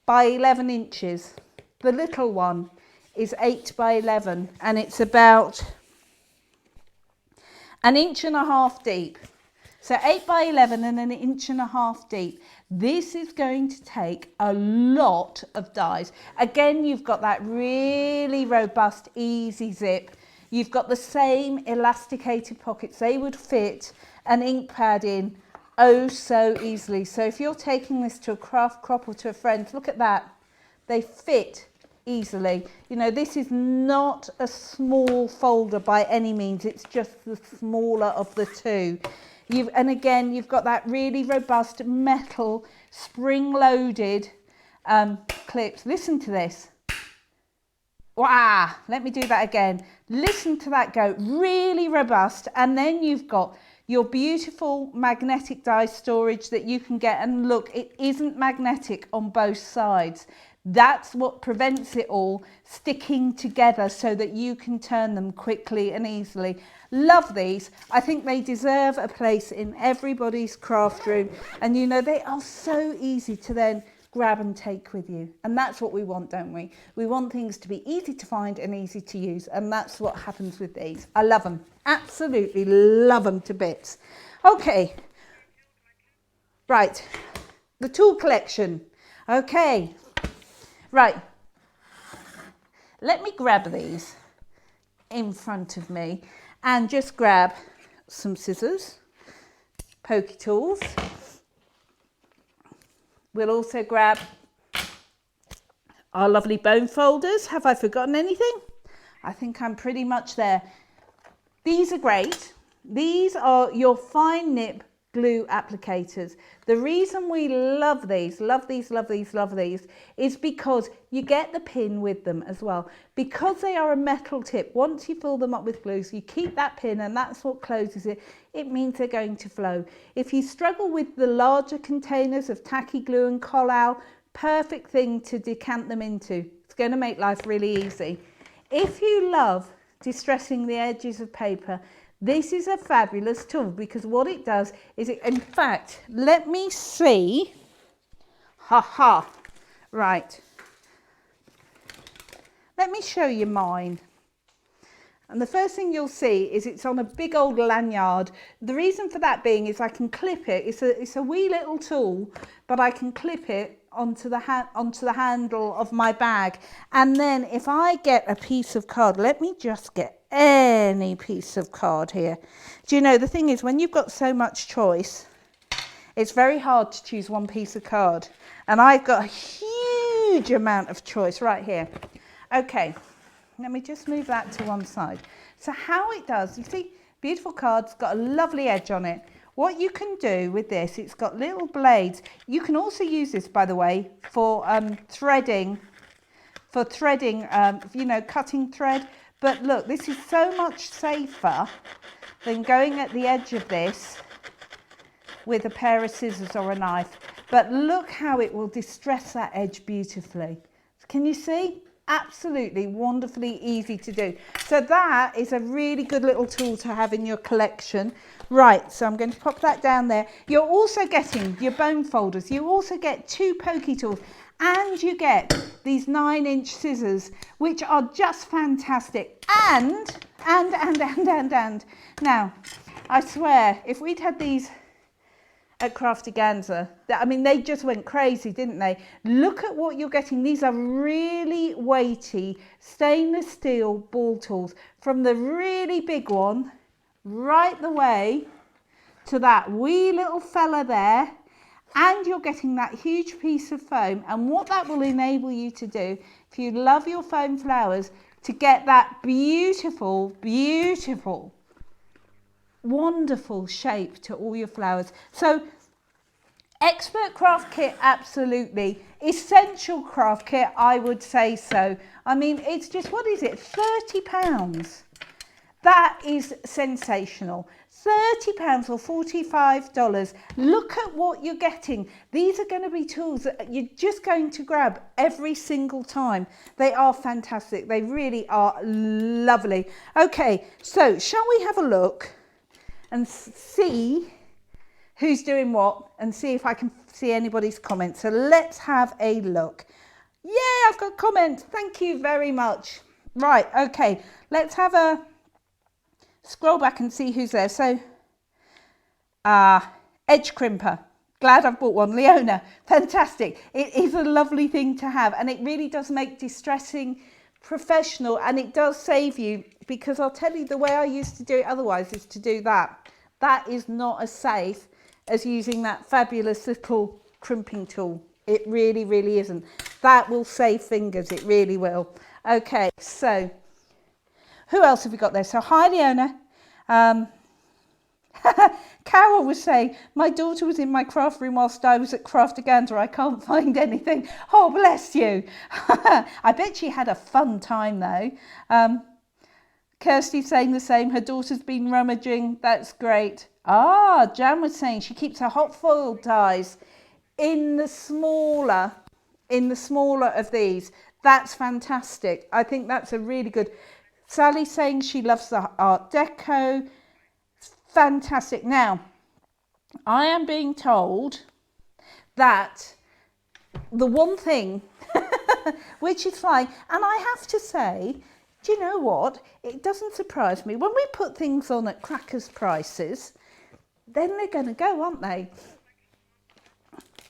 by 11 inches. The little one is 8 by 11 and it's about 1.5 inches deep. So 8 by 11 and 1.5 inches deep. This is going to take a lot of dies. Again, you've got that really robust, easy zip. You've got the same elasticated pockets. They would fit an ink pad in oh so easily. So if you're taking this to a craft crop or to a friend, look at that. They fit easily. You know, this is not a small folder by any means. It's just the smaller of the two. And again, you've got that really robust metal spring-loaded clips. Listen to this. Wow, let me do that again. Listen to that go, really robust. And then you've got your beautiful magnetic die storage that you can get. And look, it isn't magnetic on both sides. That's what prevents it all sticking together so that you can turn them quickly and easily. Love these. I think they deserve a place in everybody's craft room. And you know, they are so easy to then grab and take with you. And that's what we want, don't we? We want things to be easy to find and easy to use. And that's what happens with these. I love them. Absolutely love them to bits. Okay. Right. The tool collection. Okay. Right. Let me grab these in front of me and just grab some scissors, pokey tools. We'll also grab our lovely bone folders. Have I forgotten anything? I think I'm pretty much there. These are great. These are your fine nip glue applicators. The reason we love these is because you get the pin with them as well. Because they are a metal tip, once you fill them up with glue, so you keep that pin and that's what closes it, it means they're going to flow. If you struggle with the larger containers of tacky glue and collal, perfect thing to decant them into. It's going to make life really easy. If you love distressing the edges of paper, this is a fabulous tool because what it does is it, in fact, let me see. Right. Let me show you mine. And the first thing you'll see is it's on a big old lanyard. The reason for that being is I can clip it. It's a wee little tool, but I can clip it onto the handle of my bag. And then if I get a piece of card, let me just get any piece of card here. Do you know, the thing is, when you've got so much choice, it's very hard to choose one piece of card. And I've got a huge amount of choice right here. Okay, let me just move that to one side. So how it does, you see, beautiful card's got a lovely edge on it. What you can do with this, it's got little blades. You can also use this, by the way, for threading, you know, cutting thread. But look, this is so much safer than going at the edge of this with a pair of scissors or a knife. But look how it will distress that edge beautifully. Can you see? Absolutely wonderfully easy to do. So that is a really good little tool to have in your collection. Right, so I'm going to pop that down there. You're also getting your bone folders. You also get 2 pokey tools. And you get these 9-inch scissors, which are just fantastic. And. Now, I swear, if we'd had these at Craftiganza, I mean, they just went crazy, didn't they? Look at what you're getting. These are really weighty stainless steel ball tools, from the really big one right the way to that wee little fella there. And you're getting that huge piece of foam. And what that will enable you to do, if you love your foam flowers, to get that beautiful, beautiful, wonderful shape to all your flowers. So expert craft kit, absolutely. Essential craft kit, I would say so. I mean, it's just, what is it, £30? That is sensational. £30 or $45. Look at what you're getting. These are going to be tools that you're just going to grab every single time. They are fantastic. They really are lovely. Okay, so shall we have a look and see who's doing what and see if I can see anybody's comments. So let's have a look. Yeah, I've got comments. Thank you very much. Right, okay, let's have a scroll back and see who's there. So, edge crimper. Glad I've bought one. Leona, fantastic. It is a lovely thing to have, and it really does make distressing professional, and it does save you, because I'll tell you, the way I used to do it otherwise is to do that. That is not as safe as using that fabulous little crimping tool. It really, really isn't. That will save fingers. It really will. Okay, so who else have we got there? So hi, Leona. Carol was saying, my daughter was in my craft room whilst I was at Craftaganza. I can't find anything. Oh, bless you. I bet she had a fun time though. Kirsty's saying the same. Her daughter's been rummaging. That's great. Jan was saying she keeps her hot foil dies in the smaller of these. That's fantastic. I think that's a really good. Sally's saying she loves the Art Deco. Fantastic. Now, I am being told that the one thing, which is fine, and I have to say, do you know what? It doesn't surprise me. When we put things on at crackers prices, then they're going to go, aren't they?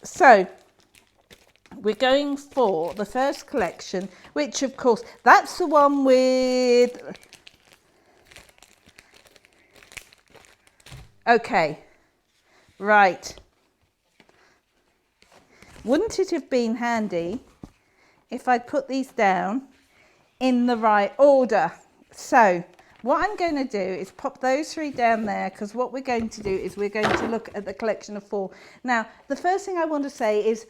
So, we're going for the first collection, which of course, that's the one with... Okay, right. Wouldn't it have been handy if I'd put these down in the right order? So what I'm going to do is pop those three down there, because what we're going to do is we're going to look at the collection of 4. Now, the first thing I want to say is,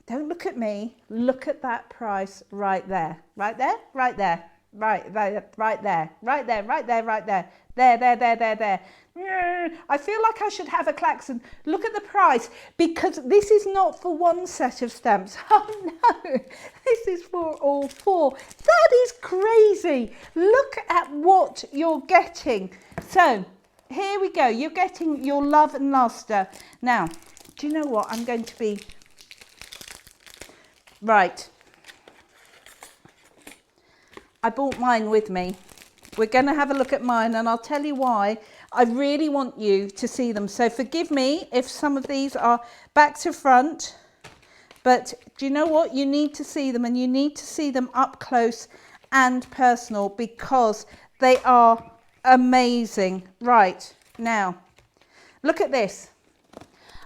don't look at me, look at that price right there. Right there, right there, right there, right there, right there, right there, right there. There. I feel like I should have a klaxon. Look at the price, because this is not for one set of stamps. Oh no, this is for all 4. That is crazy. Look at what you're getting. So here we go. You're getting your Love and Luster. Now, do you know what? I'm going to be... Right. I brought mine with me. We're going to have a look at mine, and I'll tell you why. I really want you to see them. So forgive me if some of these are back to front, but do you know what? You need to see them, and you need to see them up close and personal, because they are amazing. Right, now, look at this.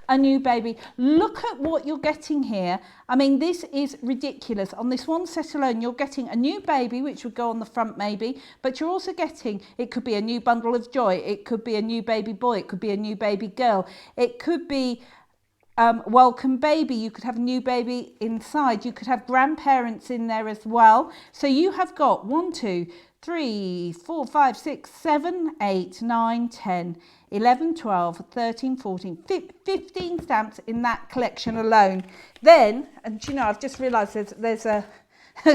A new baby. Look at what you're getting here. I mean, this is ridiculous. On this one set alone, you're getting a new baby, which would go on the front maybe, but you're also getting, it could be a new bundle of joy, it could be a new baby boy, it could be a new baby girl, it could be welcome baby, you could have a new baby inside, you could have grandparents in there as well. So you have got 1, 2, 3, 4, 5, 6, 7, 8, 9, 10, 11, 12, 13, 14, 15 stamps in that collection alone. Then, and you know, I've just realised there's a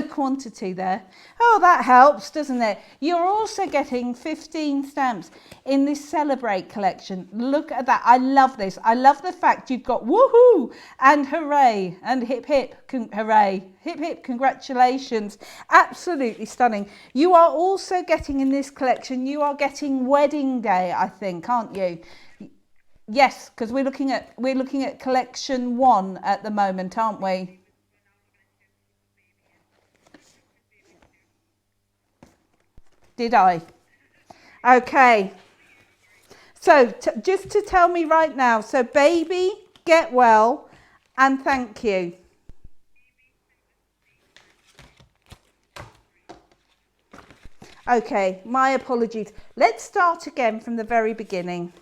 quantity there. Oh, that helps, doesn't it? You're also getting 15 stamps in this Celebrate collection. Look at that. I love this. I love the fact you've got woohoo and hooray and hip hip hooray. Hip hip congratulations. Absolutely stunning. You are also getting in this collection, you are getting Wedding Day, I think, aren't you? Yes, because we're looking at collection 1 at the moment, aren't we? Did I? Okay. So just to tell me right now, so baby, get well, and thank you. Okay, my apologies. Let's start again from the very beginning.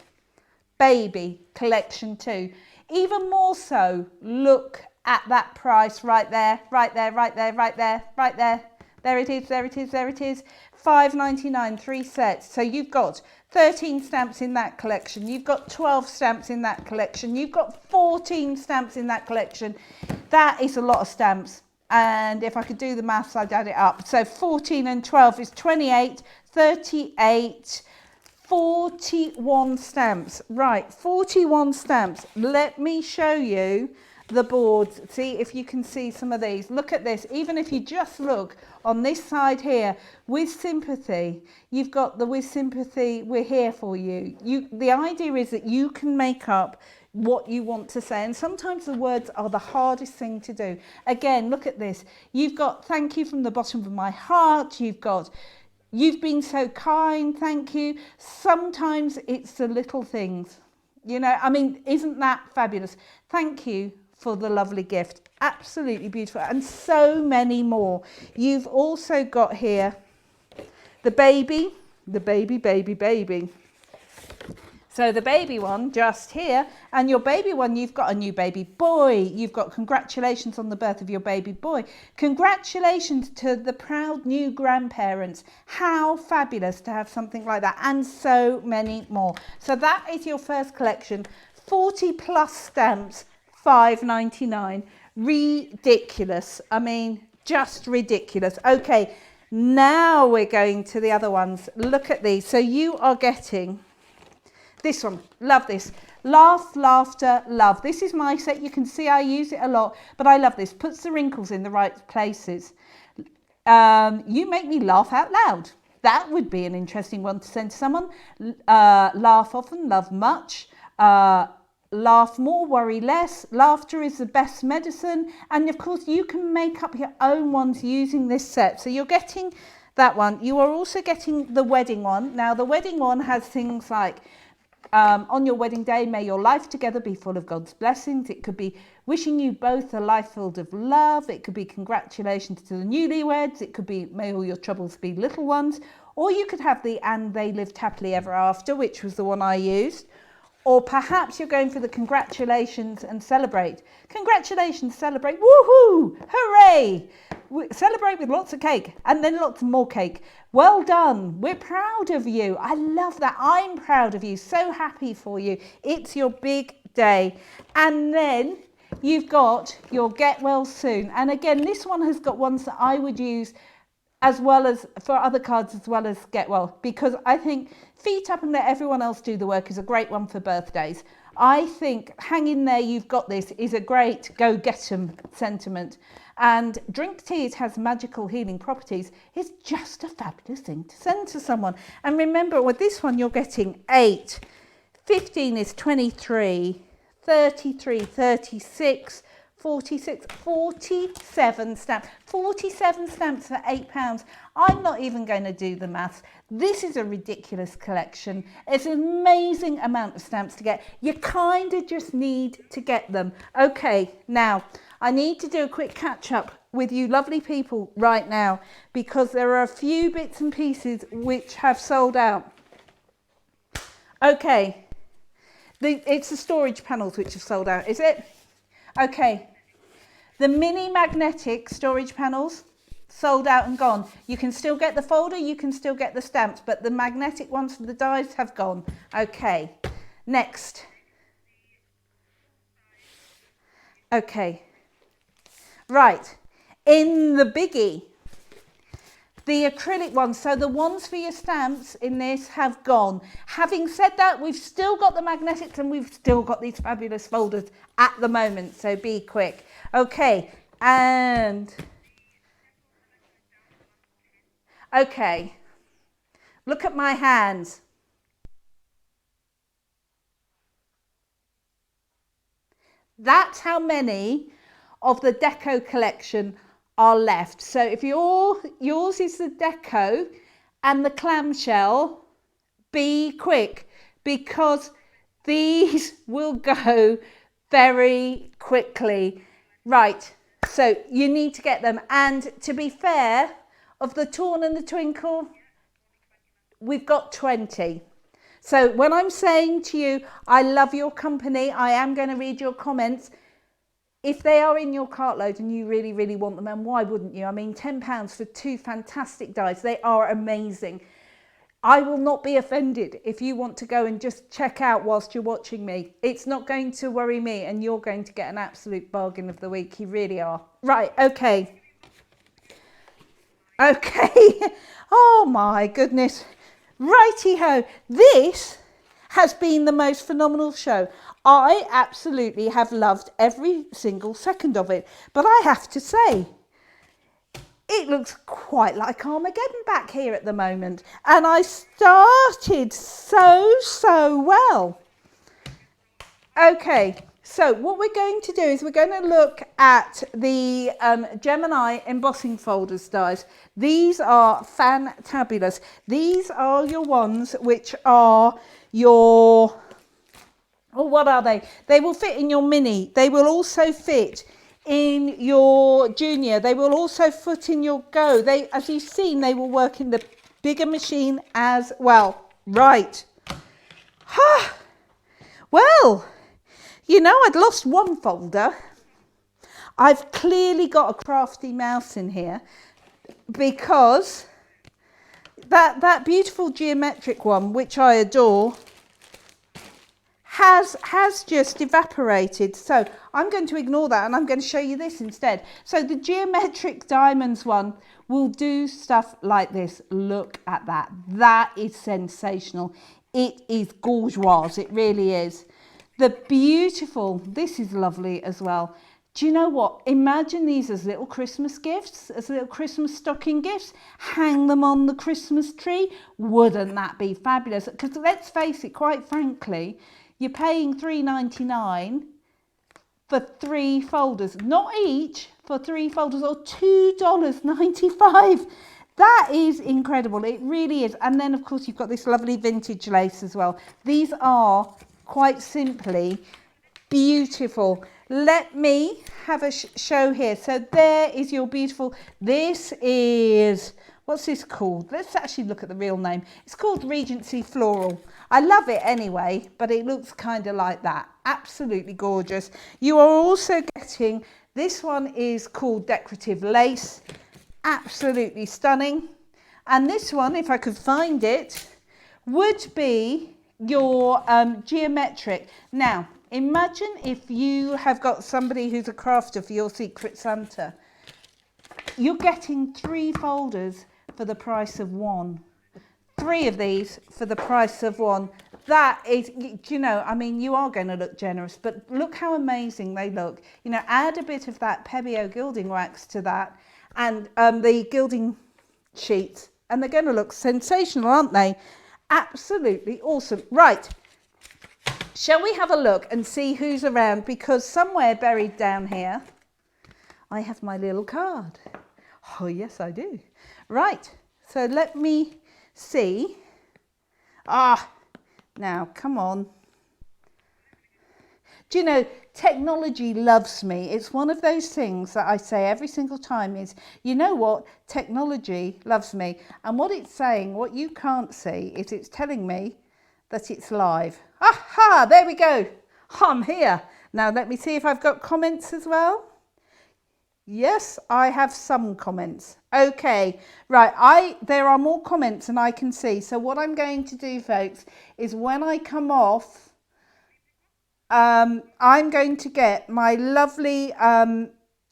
Baby, collection 2. Even more so, look at that price right there, right there, right there, right there, right there. There it is, there it is, there it is. £5.99, 3 sets. So you've got 13 stamps in that collection. You've got 12 stamps in that collection. You've got 14 stamps in that collection. That is a lot of stamps. And if I could do the maths, I'd add it up. So 14 and 12 is 28, 38, 41 stamps. Right, 41 stamps. Let me show you the boards. See if you can see some of these. Look at this. Even if you just look on this side here, with sympathy, you've got the with sympathy, we're here for you. The idea is that you can make up what you want to say, and sometimes the words are the hardest thing to do. Again, look at this. You've got thank you from the bottom of my heart. You've got you've been so kind, thank you. Sometimes it's the little things, you know, I mean, isn't that fabulous? Thank you for the lovely gift. Absolutely beautiful. And so many more. You've also got here the baby. So the baby one just here, and your baby one, you've got a new baby boy. You've got congratulations on the birth of your baby boy. Congratulations to the proud new grandparents. How fabulous to have something like that, and so many more. So that is your first collection. 40 plus stamps, £5.99. Ridiculous. I mean, just ridiculous. Okay, now we're going to the other ones. Look at these. So you are getting this one. Love this. Laugh, laughter, love. This is my set. You can see I use it a lot, but I love this. Puts the wrinkles in the right places. You make me laugh out loud. That would be an interesting one to send to someone. Laugh often, love much. Laugh more, worry less. Laughter is the best medicine. And of course, you can make up your own ones using this set. So you're getting that one. You are also getting the wedding one. Now, the wedding one has things like, on your wedding day, may your life together be full of God's blessings. It could be wishing you both a life filled of love. It could be congratulations to the newlyweds. It could be may all your troubles be little ones. Or you could have the and they lived happily ever after, which was the one I used. Or perhaps you're going for the congratulations and celebrate. Congratulations, celebrate, woohoo, hooray. Celebrate with lots of cake and then lots more cake. Well done, we're proud of you. I love that, I'm proud of you, so happy for you. It's your big day. And then you've got your get well soon. And again, this one has got ones that I would use as well as for other cards as well as get well, because I think feet up and let everyone else do the work is a great one for birthdays. I think hang in there, you've got this is a great go get 'em sentiment. And drink tea, it has magical healing properties. It's just a fabulous thing to send to someone. And remember, with this one, you're getting 8. 15 is 23, 33, 36, 46, 47 stamps. 47 stamps for £8. I'm not even going to do the maths. This is a ridiculous collection. It's an amazing amount of stamps to get. You kind of just need to get them. Okay, now I need to do a quick catch up with you lovely people right now, because there are a few bits and pieces which have sold out. Okay, it's the storage panels which have sold out, is it? Okay, the mini magnetic storage panels sold out and gone. You can still get the folder, you can still get the stamps, but the magnetic ones for the dies have gone. Okay, next. Okay, right, in the biggie, the acrylic ones, so the ones for your stamps in this have gone. Having said that, we've still got the magnetics and we've still got these fabulous folders at the moment, so be quick. Okay, and okay, look at my hands. That's how many of the deco collection are left. So if yours is the deco and the clamshell, be quick, because these will go very quickly. Right, so you need to get them. And to be fair, of the Torn and the Twinkle, we've got 20. So when I'm saying to you, I love your company, I am going to read your comments, if they are in your Cartload and you really, really want them, and why wouldn't you? I mean, £10 for 2 fantastic dies. They are amazing. I will not be offended if you want to go and just check out whilst you're watching me. It's not going to worry me, and you're going to get an absolute bargain of the week. You really are. Right, okay. Okay. Oh my goodness. Righty-ho. This has been the most phenomenal show. I absolutely have loved every single second of it. But I have to say, it looks quite like Armageddon back here at the moment. And I started so well. Okay, so what we're going to do is we're going to look at the Gemini embossing folders dies. These are fantabulous. These are your ones which are your, oh, what are they? They will fit in your mini. They will also fit in your junior. They will also fit in your go. They, as you've seen, they will work in the bigger machine as well. Right. Well, you know, I'd lost one folder. I've clearly got a crafty mouse in here because that beautiful geometric one, which I adore, has just evaporated. So I'm going to ignore that and I'm going to show you this instead. So the geometric diamonds one will do stuff like this. Look at that. That is sensational. It is gorgeous. It really is. The beautiful, this is lovely as well. Do you know what? Imagine these as little Christmas gifts, as little Christmas stocking gifts. Hang them on the Christmas tree. Wouldn't that be fabulous? Because let's face it, quite frankly, you're paying $3.99 for 3 folders, not each, for 3 folders, or $2.95. That is incredible. It really is. And then, of course, you've got this lovely vintage lace as well. These are quite simply beautiful. Let me have a show here. So there is your beautiful, this is, what's this called? Let's actually look at the real name. It's called Regency Floral. I love it anyway, but it looks kind of like that. Absolutely gorgeous. You are also getting, this one is called Decorative Lace. Absolutely stunning. And this one, if I could find it, would be your geometric. Now, imagine if you have got somebody who's a crafter for your Secret Santa. You're getting 3 folders for the price of 1. 3 of these for the price of 1. That is, you know, I mean, you are going to look generous, but look how amazing they look. You know, add a bit of that Pebeo gilding wax to that and the gilding sheets, and they're going to look sensational, aren't they? Absolutely awesome. Right. Shall we have a look and see who's around? Because somewhere buried down here, I have my little card. Oh, yes, I do. Right. So let me see. Now, come on. Do you know, technology loves me. It's one of those things that I say every single time is, you know what? Technology loves me. And what it's saying, what you can't see, is it's telling me that it's live. Aha, there we go. I'm here. Now, let me see if I've got comments as well. Yes, I have some comments. Okay, right, there are more comments than I can see. So what I'm going to do, folks, is when I come off, I'm going to get my lovely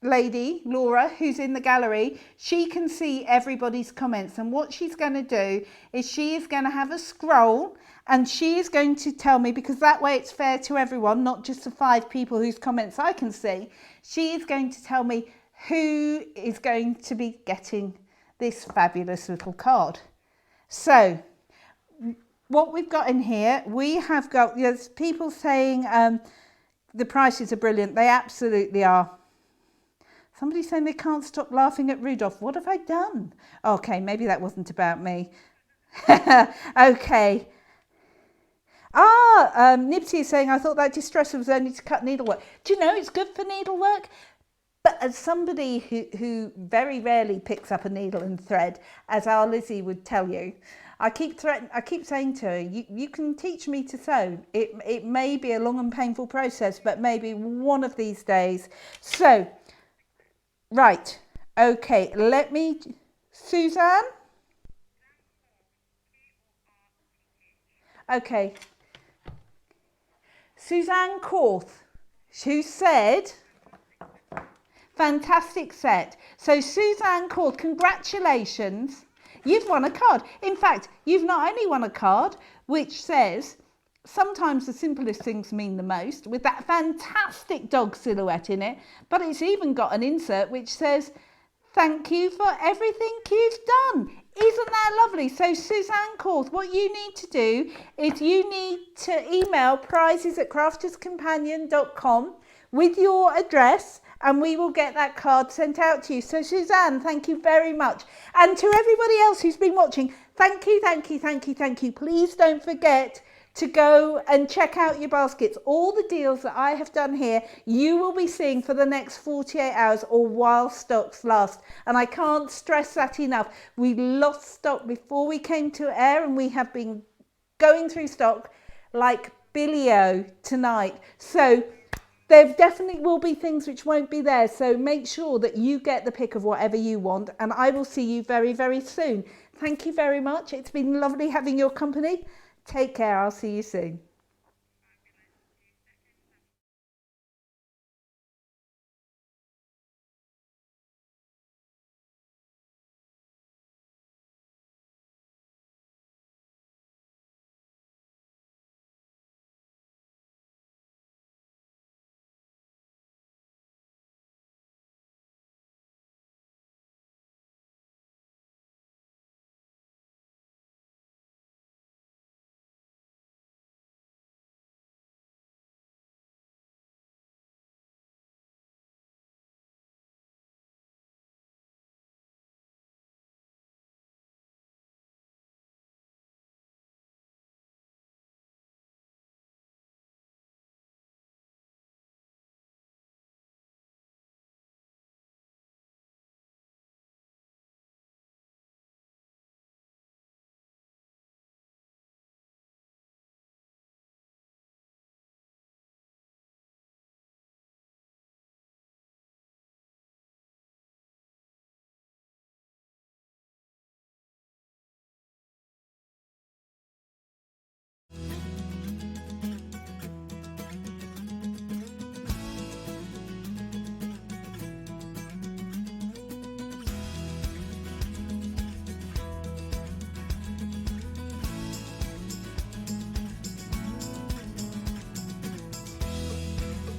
lady, Laura, who's in the gallery. She can see everybody's comments. And what she's going to do is she is going to have a scroll and she is going to tell me, because that way it's fair to everyone, not just the 5 people whose comments I can see. She is going to tell me who is going to be getting this fabulous little card. So what we've got in here, we have got, there's people saying the prices are brilliant. They absolutely are. Somebody's saying they can't stop laughing at Rudolph. What have I done? Okay, maybe that wasn't about me. Okay. Nipsey is saying, I thought that distresser was only to cut needlework. Do you know it's good for needlework? But as somebody who very rarely picks up a needle and thread, as our Lizzie would tell you, I keep saying to her, you can teach me to sew. It may be a long and painful process, but maybe one of these days. So, right, okay, Suzanne? Okay. Suzanne Korth, who said, fantastic set. So Suzanne Korth, congratulations. You've won a card. In fact, you've not only won a card, which says, sometimes the simplest things mean the most, with that fantastic dog silhouette in it, but it's even got an insert which says, thank you for everything you've done. Isn't that lovely? So Suzanne Korth, what you need to do is you need to email prizes@crafterscompanion.com with your address, and we will get that card sent out to you. So Suzanne, thank you very much. And to everybody else who's been watching, thank you, thank you, thank you, thank you. Please don't forget to go and check out your baskets. All the deals that I have done here, you will be seeing for the next 48 hours or while stocks last. And I can't stress that enough. We lost stock before we came to air, and we have been going through stock like Billy-O tonight. So there definitely will be things which won't be there. So make sure that you get the pick of whatever you want, and I will see you very, very soon. Thank you very much. It's been lovely having your company. Take care. I'll see you soon.